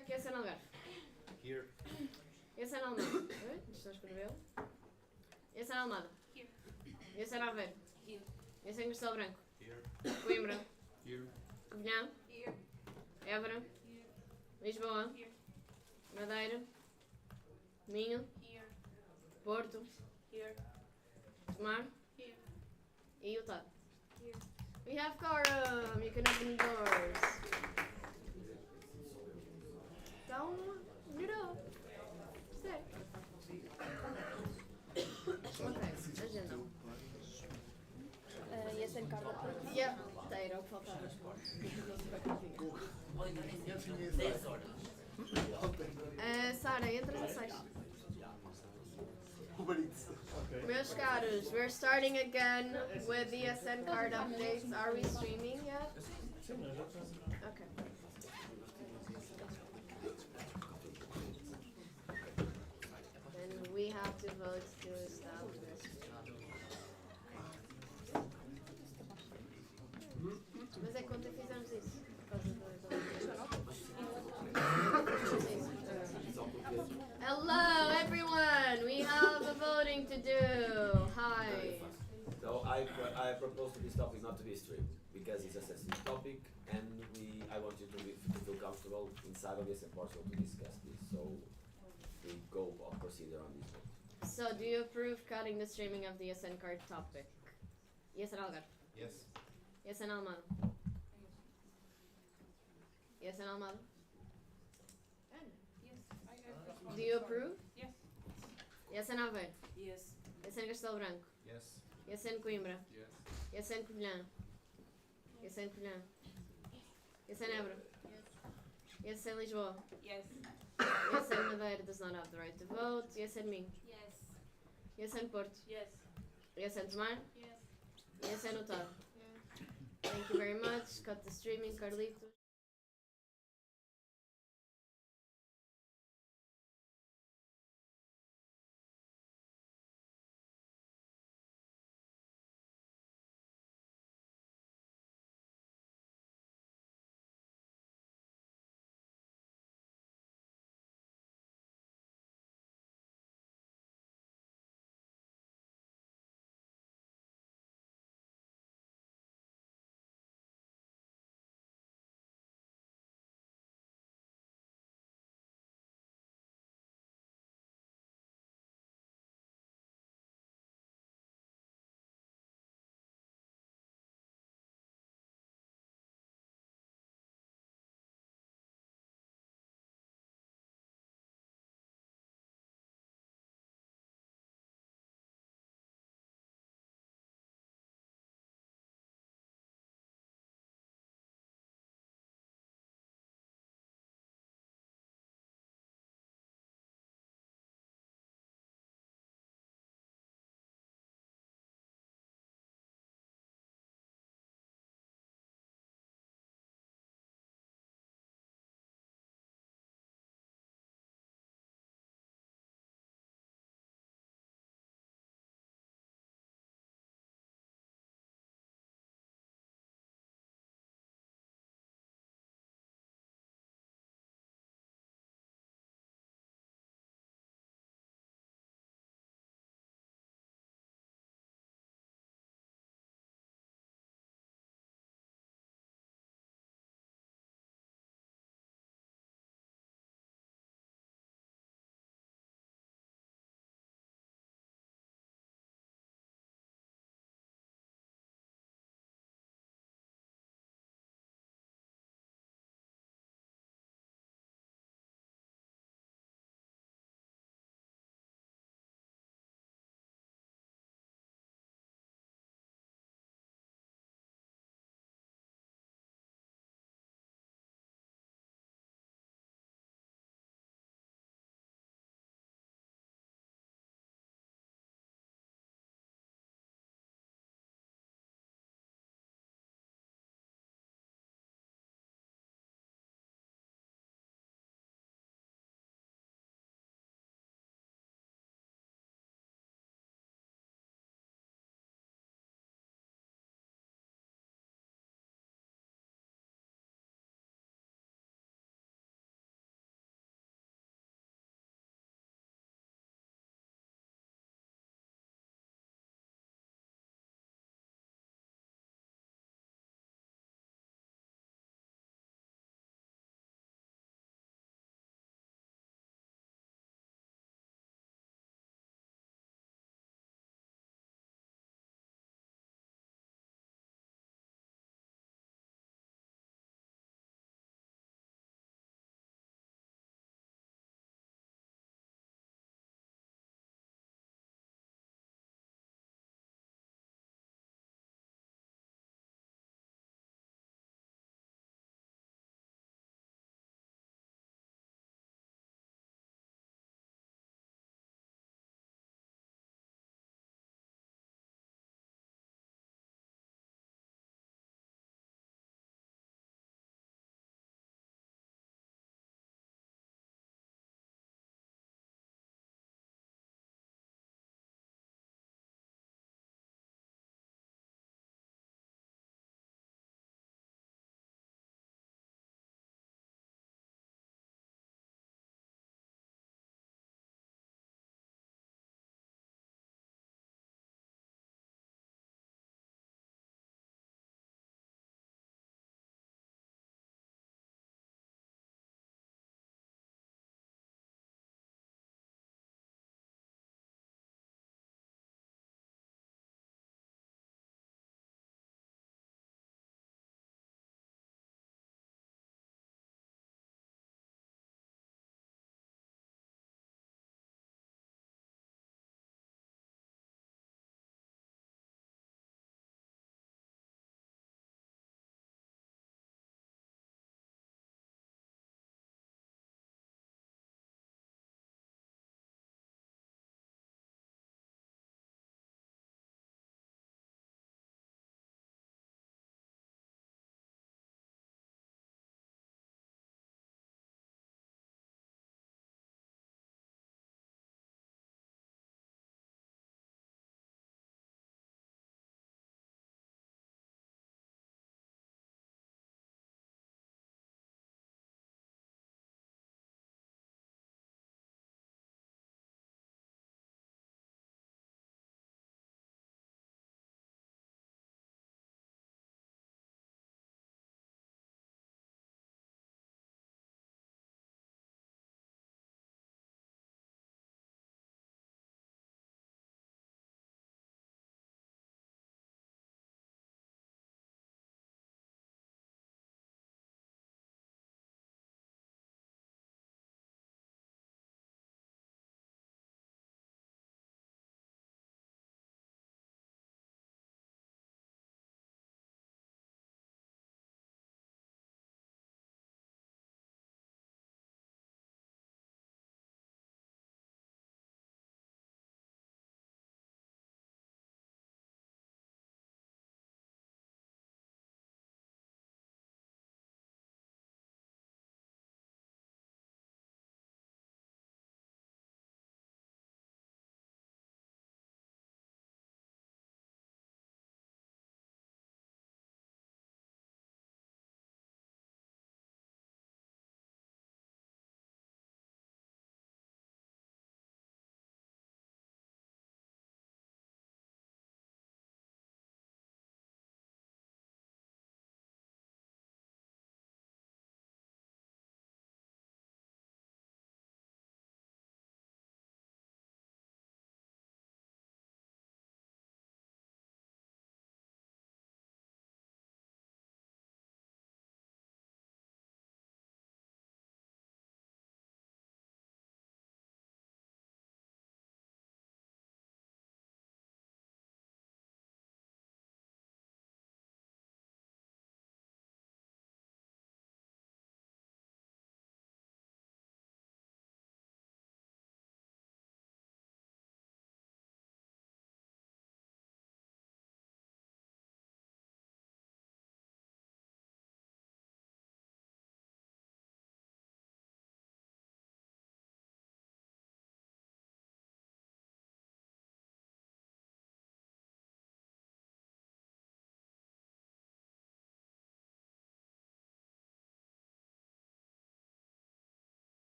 Aqui é San Algarve. Here. Esse é na Almada. Deixa eu escrever. Esse é na Almada. Here. Esse é na Aveiro. Here. Esse é em Castelo Branco. Here. Coimbra. Here. Covilhã. Here. Évora. Here. Lisboa. Here. Madeira. Minho. Here. Porto. Here. Tomar. Here. E Utah. Here. We have quorum. You can open the doors. Então, melhorou. Sério. Ok, agenda. E esse é Carla. Yeah, era o que faltava. Sara, entras a 6. Meus caros, we're starting again with the SN card updates. Are we streaming yet? Okay. Then we have to vote to establish. Mas é quando fizemos isso? Por causa Hello everyone! We have a voting to do. Hi. So I propose to this topic not to be streamed because it's a sensitive topic, and I want you to feel comfortable inside of this and Portugal to discuss this. So we go on procedure on this one. So do you approve cutting the streaming of the SN card topic? Yes, and Algar. Yes. Yes, and Almada. Yes, and Almada. Yes. Do you approve? Yes. Yes, and Aveiro. Yes. Yes, and Castelo Branco. Yes. Yes, and Coimbra. Yes. Yes, and Covilhã. Yes, and Covilhã. Yes, and Évora. Yes, and Lisboa. Yes. Yes, and Madeira does not have the right to vote. Yes, and Minho. Yes. Yes, and Porto. Yes. Yes, and Tomar. Yes. Yes, and Utah. Thank you very much. Cut the streaming, Carlito.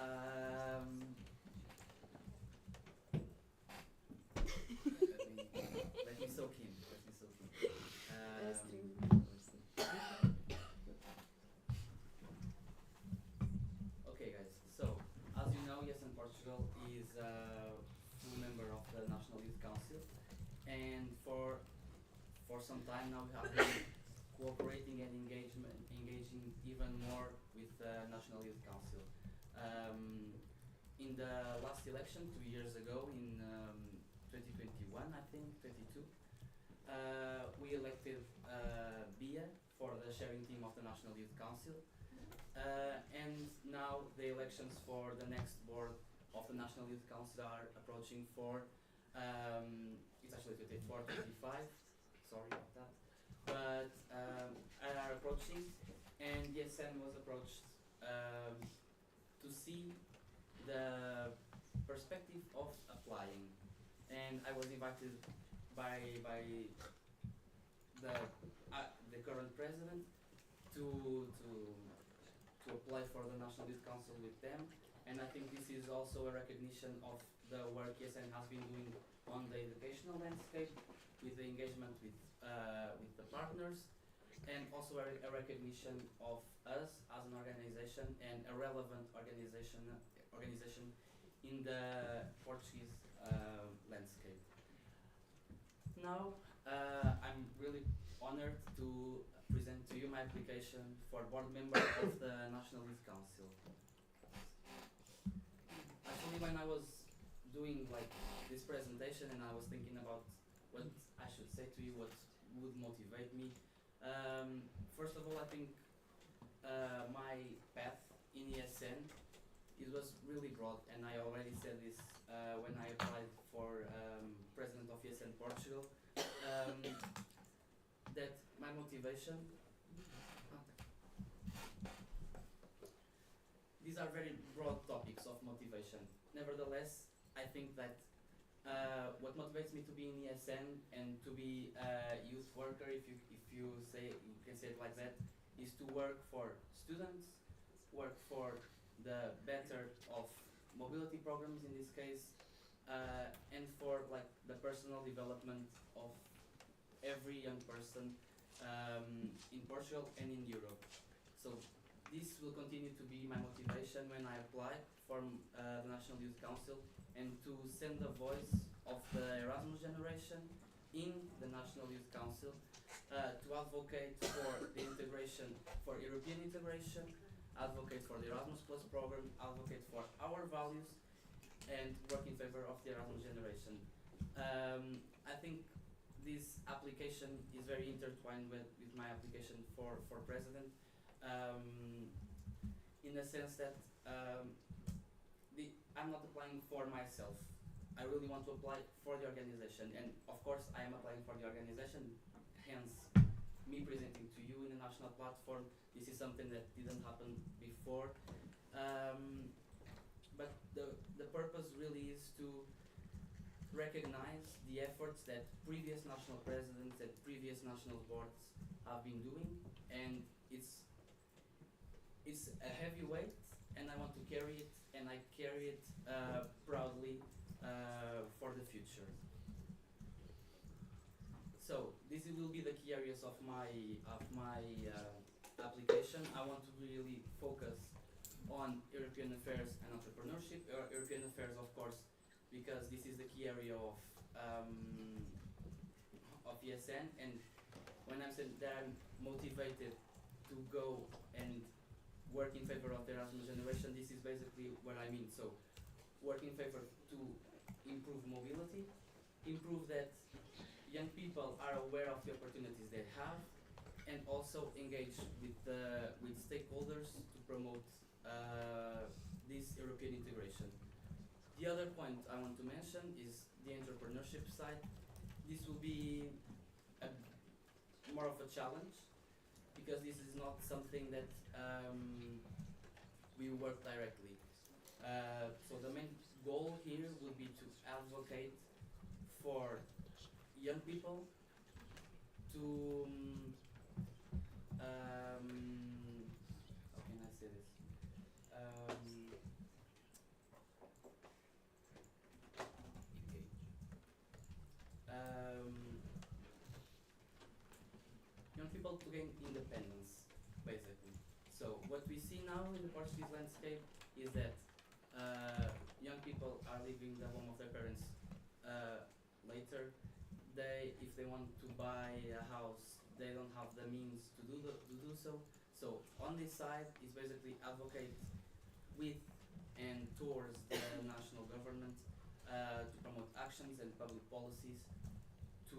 Let me soak in. Let me soak in. Okay, guys. So, as you know, Yes in Portugal is a full member of the National Youth Council, and for some time now we have been cooperating and engaging even more with the National Youth Council. In the last election 2 years ago, in 2021, I think 22, we elected Bia for the sharing team of the National Youth Council. And now the elections for the next board of the National Youth Council are approaching for, it's actually 24, 25, sorry about that, but are approaching, and ESN was approached to see the perspective of applying, and I was invited by the current president to apply for the National Youth Council with them, and I think this is also a recognition of the work ESN has been doing on the educational landscape, with the engagement with the partners, and also a recognition of us as an organization and a relevant organization in the Portuguese landscape. Now, I'm really honored to present to you my application for board member of the National Youth Council. Actually, when I was doing like this presentation and I was thinking about what I should say to you, what would motivate me, first of all, I think my path in ESN, it was really broad, and I already said this when I applied for President of ESN Portugal, that my motivation, these are very broad topics of motivation. Nevertheless, I think that what motivates me to be in ESN and to be a youth worker, if you can say it like that, is to work for students, work for the better of mobility programs in this case, and for like the personal development of every young person in Portugal and in Europe. So this will continue to be my motivation when I apply for the National Youth Council, and to send the voice of the Erasmus generation in the National Youth Council, to advocate for the integration, for European integration, advocate for the Erasmus Plus program, advocate for our values, and work in favor of the Erasmus generation. I think this application is very intertwined with my application for president, in the sense that I'm not applying for myself. I really want to apply for the organization, and of course I am applying for the organization, hence me presenting to you in a national platform. This is something that didn't happen before, but the purpose really is to recognize the efforts that previous national presidents and previous national boards have been doing, and it's a heavy weight, and I want to carry it, and I carry it proudly for the future. So this will be the key areas of my application. I want to really focus on European affairs and entrepreneurship. European affairs, of course, because this is the key area of ESN, and when I'm saying that I'm motivated to go and work in favor of the Erasmus generation, this is basically what I mean. So work in favor to improve mobility, improve that young people are aware of the opportunities they have, and also engage with stakeholders to promote this European integration. The other point I want to mention is the entrepreneurship side. This will be more of a challenge, because this is not something that we work directly. So the main goal here would be to advocate for young people to how can I say this? people to gain independence, basically. So what we see now in the Portuguese landscape is that young people are leaving the home of their parents later. If they want to buy a house, they don't have the means to do so. So on this side is basically advocate with and towards the national government to promote actions and public policies to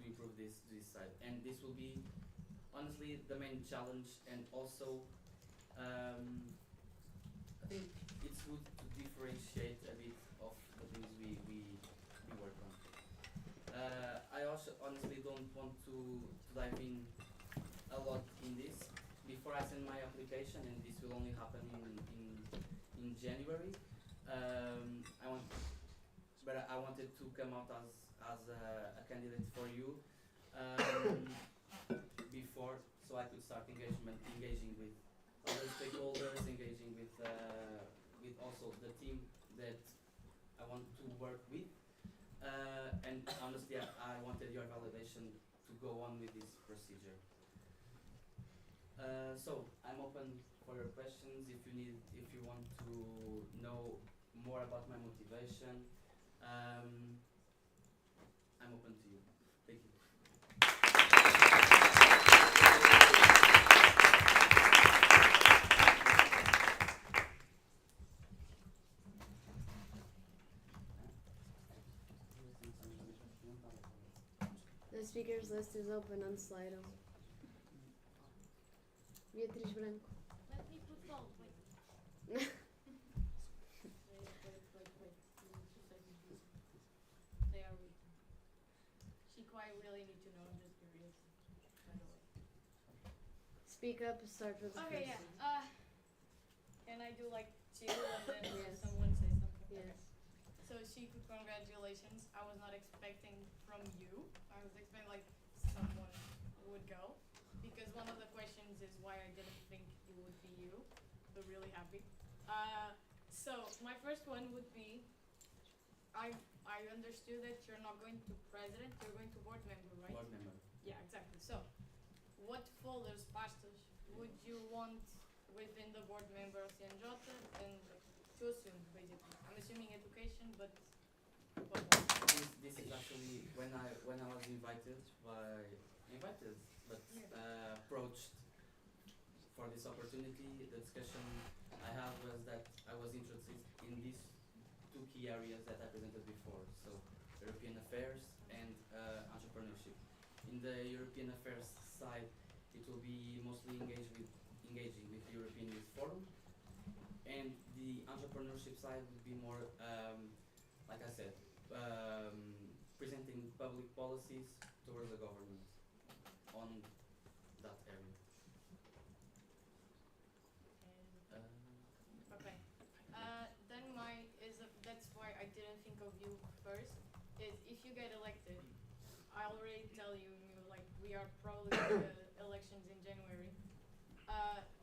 improve this side. And this will be honestly the main challenge, and also I think it's good to differentiate a bit of the things we work on. I also honestly don't want to dive in a lot in this before I send my application, and this will only happen in January. I wanted to come out as a candidate for you before, so I could start engaging with other stakeholders, engaging with also the team that I want to work with. And honestly, I wanted your validation to go on with this procedure. So I'm open for your questions. If you want to know more about my motivation, I'm open to you. Thank you. The speakers list is open on Slido. Beatriz Branco. Let me put gold, wait. Wait. 2 seconds. They are written. Chico, I really need to know, I'm just curious, by the way. Speak up, start with the Okay, person. yeah. Can I do like two and then Yes. someone say something? Yes. Okay. So Chico, congratulations. I was not expecting from you. I was expecting like someone would go. Because one of the questions is why I didn't think it would be you, but really happy. So my first one would be, I understood that you're not going to president, you're going to board member, right? Board member. Yeah, exactly. So, what folders, pastas, would you want within the board member of CNJ, and to assume, basically? I'm assuming education, but what more? This is actually when I was approached for this opportunity. The discussion I had was that I was interested in these two key areas that I presented before, so European affairs and entrepreneurship. In the European affairs side, it will be mostly engaging with the European Youth Forum, and the entrepreneurship side would be more, like I said, presenting public policies towards the government on that area. Okay. Then that's why I didn't think of you first, is if you get elected, I already tell you, like, we are probably going to elections in January.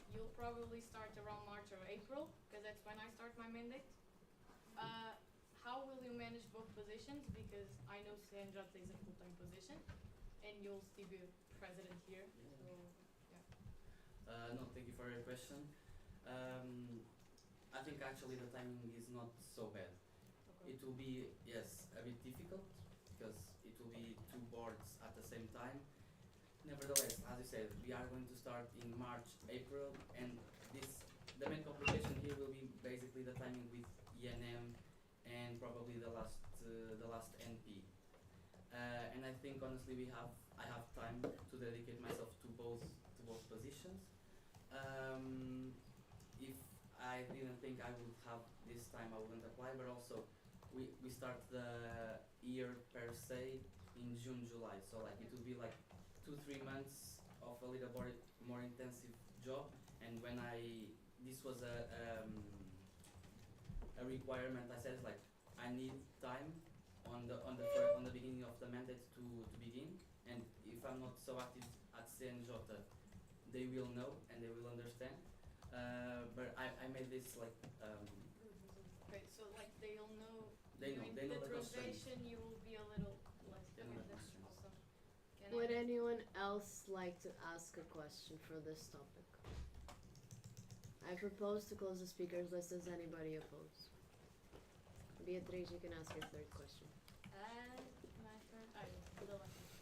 You'll probably start around March or April, because that's when I start my mandate. How will you manage both positions? Because I know CNJ is a full-time position, and you'll still be president here, so, yeah. No, thank you for your question. I think actually the timing is not so bad. Okay. It will be, yes, a bit difficult, because it will be two boards at the same time. Nevertheless, as you said, we are going to start in March, April, and the main complication here will be basically the timing with ENM and probably the last NP. And I think honestly I have time to dedicate myself to both positions. If I didn't think I would have this time, I wouldn't apply, but also we start the year per se in June, July, so like it will be like 2-3 months of a little more intensive job. And when this was a requirement, I said like I need time on the beginning of the mandate to begin, and if I'm not so active at CNJ, they will know and they will understand. But I made this like Okay, so like they'll know They know during the the constraints. transition you will be a little less. They know Okay, the that's constraints. awesome. And Would I, anyone else like to ask a question for this topic? I propose to close the speakers list. Does anybody oppose? Beatriz, you can ask your third question. my third, the last one.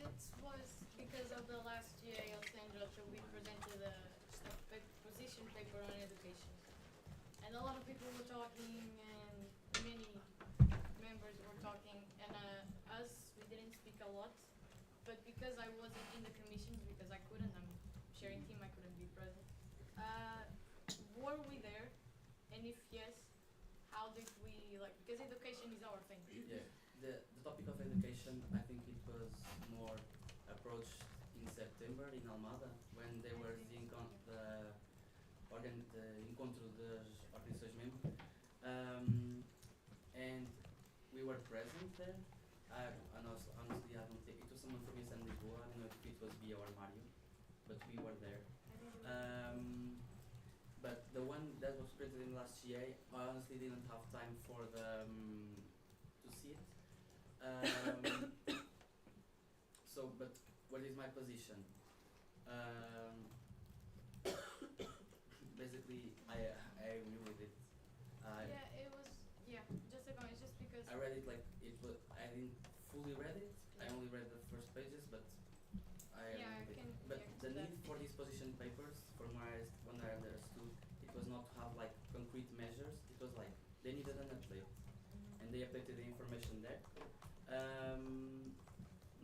This was because of the last GA of Sanjota, we presented a position paper on education. And a lot of people were talking, and many members were talking, and us, we didn't speak a lot. But because I wasn't in the commissions, because I couldn't, I'm sharing team, I couldn't be present. Were we there? And if yes, how did we, like, because education is our thing. Yeah, the topic of education, I think it was more approached in September in Almada when they were the encontro das organizações membros, and we were present there. Honestly, I don't think it was someone from Eastern Lisboa. I don't know if it was Bia or Mario, but we were there. But the one that was presented in last GA, I honestly didn't have time for the to see it. So, but what is my position? Basically, I agree with it. Just a comment, just because I read it like it was. I didn't fully read it. I only read the first pages, but But the need for these position papers, from when I understood, it was not to have like concrete measures. It was like they needed an update, and they updated the information there.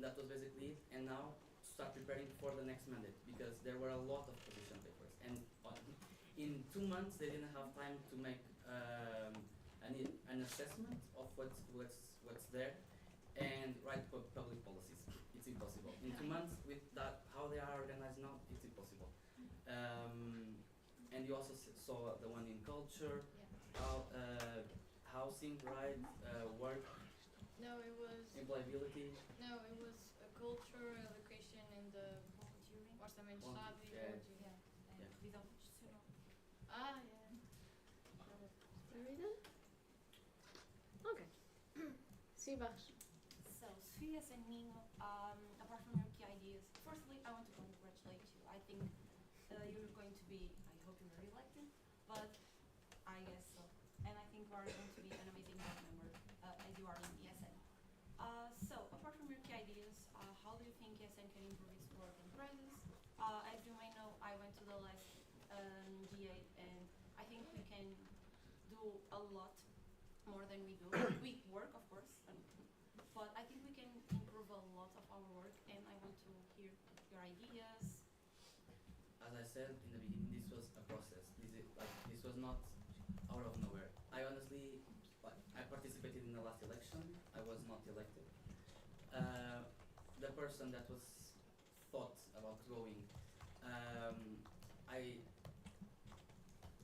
That was basically it. And now start preparing for the next mandate, because there were a lot of position papers, and in 2 months they didn't have time to make an assessment of what's there and write public policies. It's impossible. In 2 months, with that, how they are organized now, it's impossible. And you also saw the one in culture, housing, right, work, no, it was employability. No, it was culture, education, and orçamento chave. Yeah. Ah, yeah. Are we done? Okay. Sibas. So, Sofia and Nino, apart from your key ideas, firstly, I want to congratulate you. I think you're going to be, I hope you're re-elected, but I guess so. And I think you are going to be an amazing board member, as you are in ESN. So, apart from your key ideas, how do you think ESN can improve its work and presence? As you may know, I went to the last GA, and I think we can do a lot more than we do. We work, of course, but I think we can improve a lot of our work, and I want to hear your ideas. As I said in the beginning, this was a process. This was not out of nowhere. I honestly, I participated in the last election. I was not elected. The person that was thought about going, I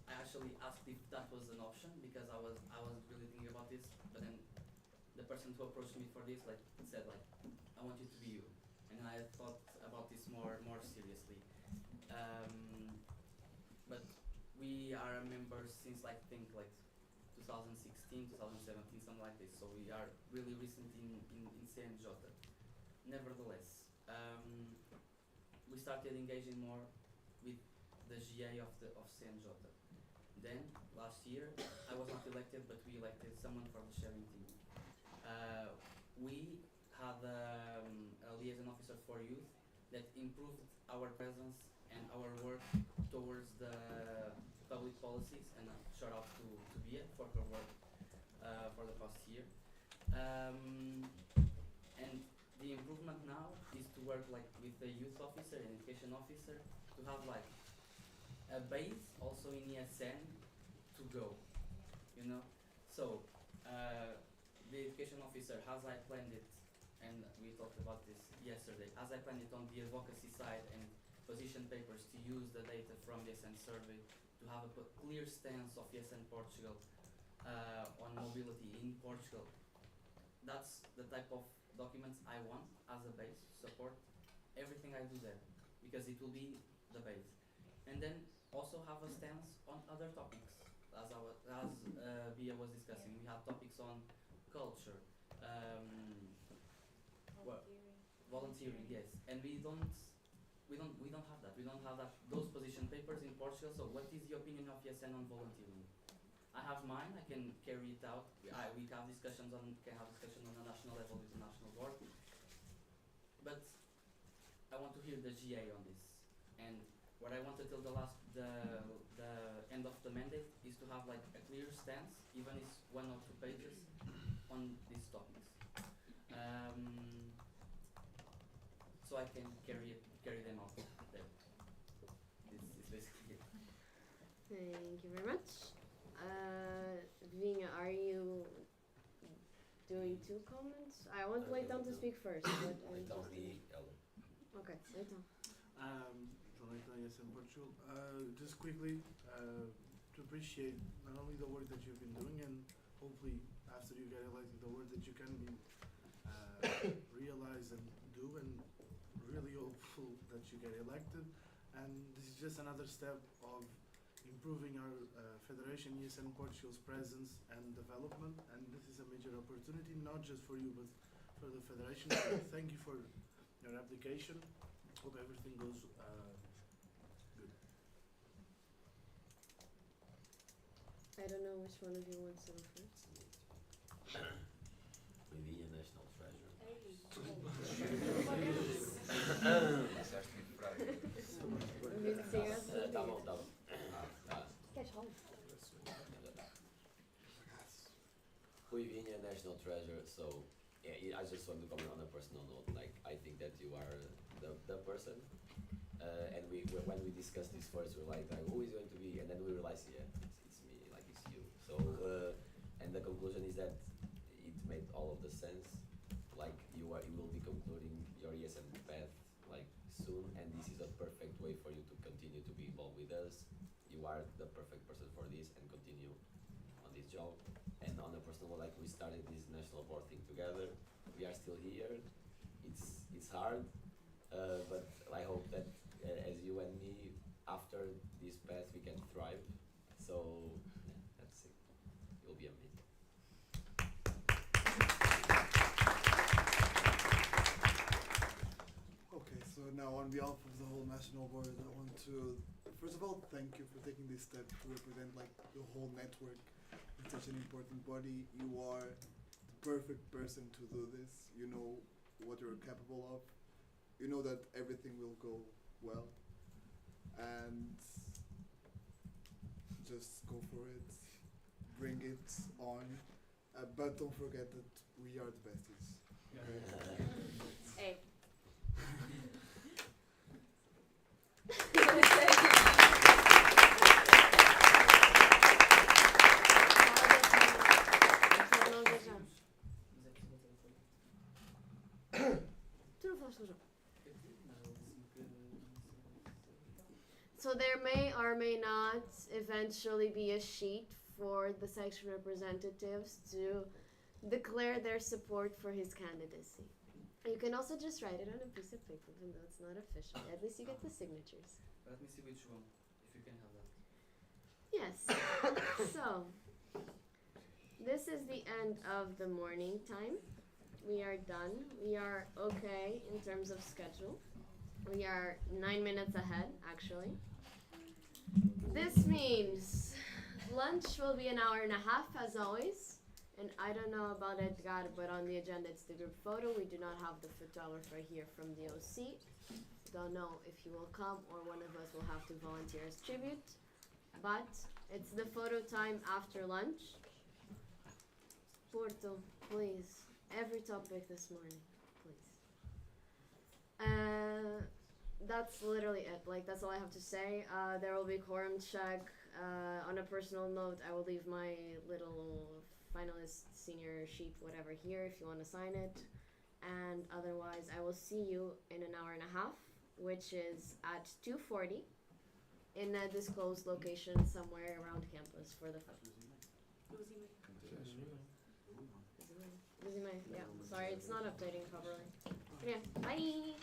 actually asked if that was an option, because I was really thinking about this, but then the person who approached me for this said I want you to be you, and I thought about this more seriously. But we are members since 2016, 2017, something like this. So we are really recent in CNJ. Nevertheless, we started engaging more with the GA of CNJ. Then last year I was not elected, but we elected someone for the sharing team. We had a liaison officer for youth that improved our presence and our work towards the public policies, and shout out to Bia for her work for the past year. And the improvement now is to work with the youth officer and education officer to have a base also in ESN to go, So the education officer, as I planned it, and we talked about this yesterday, as I planned it on the advocacy side and position papers to use the data from the ESN survey to have a clear stance of ESN Portugal on mobility in Portugal. That's the type of documents I want as a base to support everything I do there, because it will be the base. And then also have a stance on other topics, as Bia was discussing. We have topics on culture, volunteering, yes, and we don't have that. We don't have that those position papers in Portugal. So, what is the opinion of ESN on volunteering? I have mine. I can carry it out. We have discussions on the national level with the national board. But I want to hear the GA on this. And what I wanted till the end of the mandate is to have like a clear stance, even if it's 1 or 2 pages, on these topics. So I can carry them out there. This is basically it. Thank you very much. Vinha, are you doing 2 comments? I want Leitão to speak first. But Leitão, the elder. Okay, Leitão. João Leitão, yes, in Portugal. Just quickly, to appreciate not only the work that you've been doing, and hopefully after you get elected, the work that you can be realize and do, and really hopeful that you get elected. And this is just another step of improving our Federation ESN Portugal's presence and development, and this is a major opportunity, not just for you, but for the Federation. So thank you for your application. Hope everything goes good. I don't know which one of you wants to go first. Covilhã, national treasure. Tá bom. Covilhã, national treasure. So, yeah, I just want to comment on a personal note. Like, I think that you are the person. And when we discussed this first, we were like, who is going to be? And then we realized, yeah, it's me, like it's you. So, and the conclusion is that it made all of the sense. Like you will be concluding your ESN path like soon, and this is a perfect way for you to continue to be involved with us. You are the perfect person for this, and continue on this job. And on a personal level, like we started this national board thing together. We are still here. It's hard, but I hope that as you and me, after this path, we can thrive. So yeah, that's it. You'll be amazing. Okay, so now on behalf of the whole national board, I want to first of all thank you for taking this step to represent like the whole network in such an important body. You are the perfect person to do this. You know what you're capable of. You know that everything will go well, and just go for it, bring it on, but don't forget that we are the besties. Okay? Hey. So there may or may not eventually be a sheet for the section representatives to declare their support for his candidacy. You can also just write it on a piece of paper, even though it's not official. At least you get the signatures. Let me see which one, if you can have that. Yes. So, this is the end of the morning time. We are done. We are okay in terms of schedule. We are 9 minutes ahead, actually. This means lunch will be an hour and a half, as always. And I don't know about Edgar, but on the agenda it's the group photo. We do not have the photographer here from the OC. Don't know if he will come or one of us will have to volunteer as tribute. But it's the photo time after lunch. Porto, please. Every topic this morning, please. That's literally it. Like, that's all I have to say. There will be quorum check. On a personal note, I will leave my little finalist senior sheet, whatever, here if you want to sign it. And otherwise, I will see you in an hour and a half, which is at 2:40 in a disclosed location somewhere around campus for the photo. Yeah, sorry, it's not updating properly. Yeah, bye!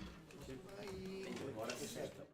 Bye.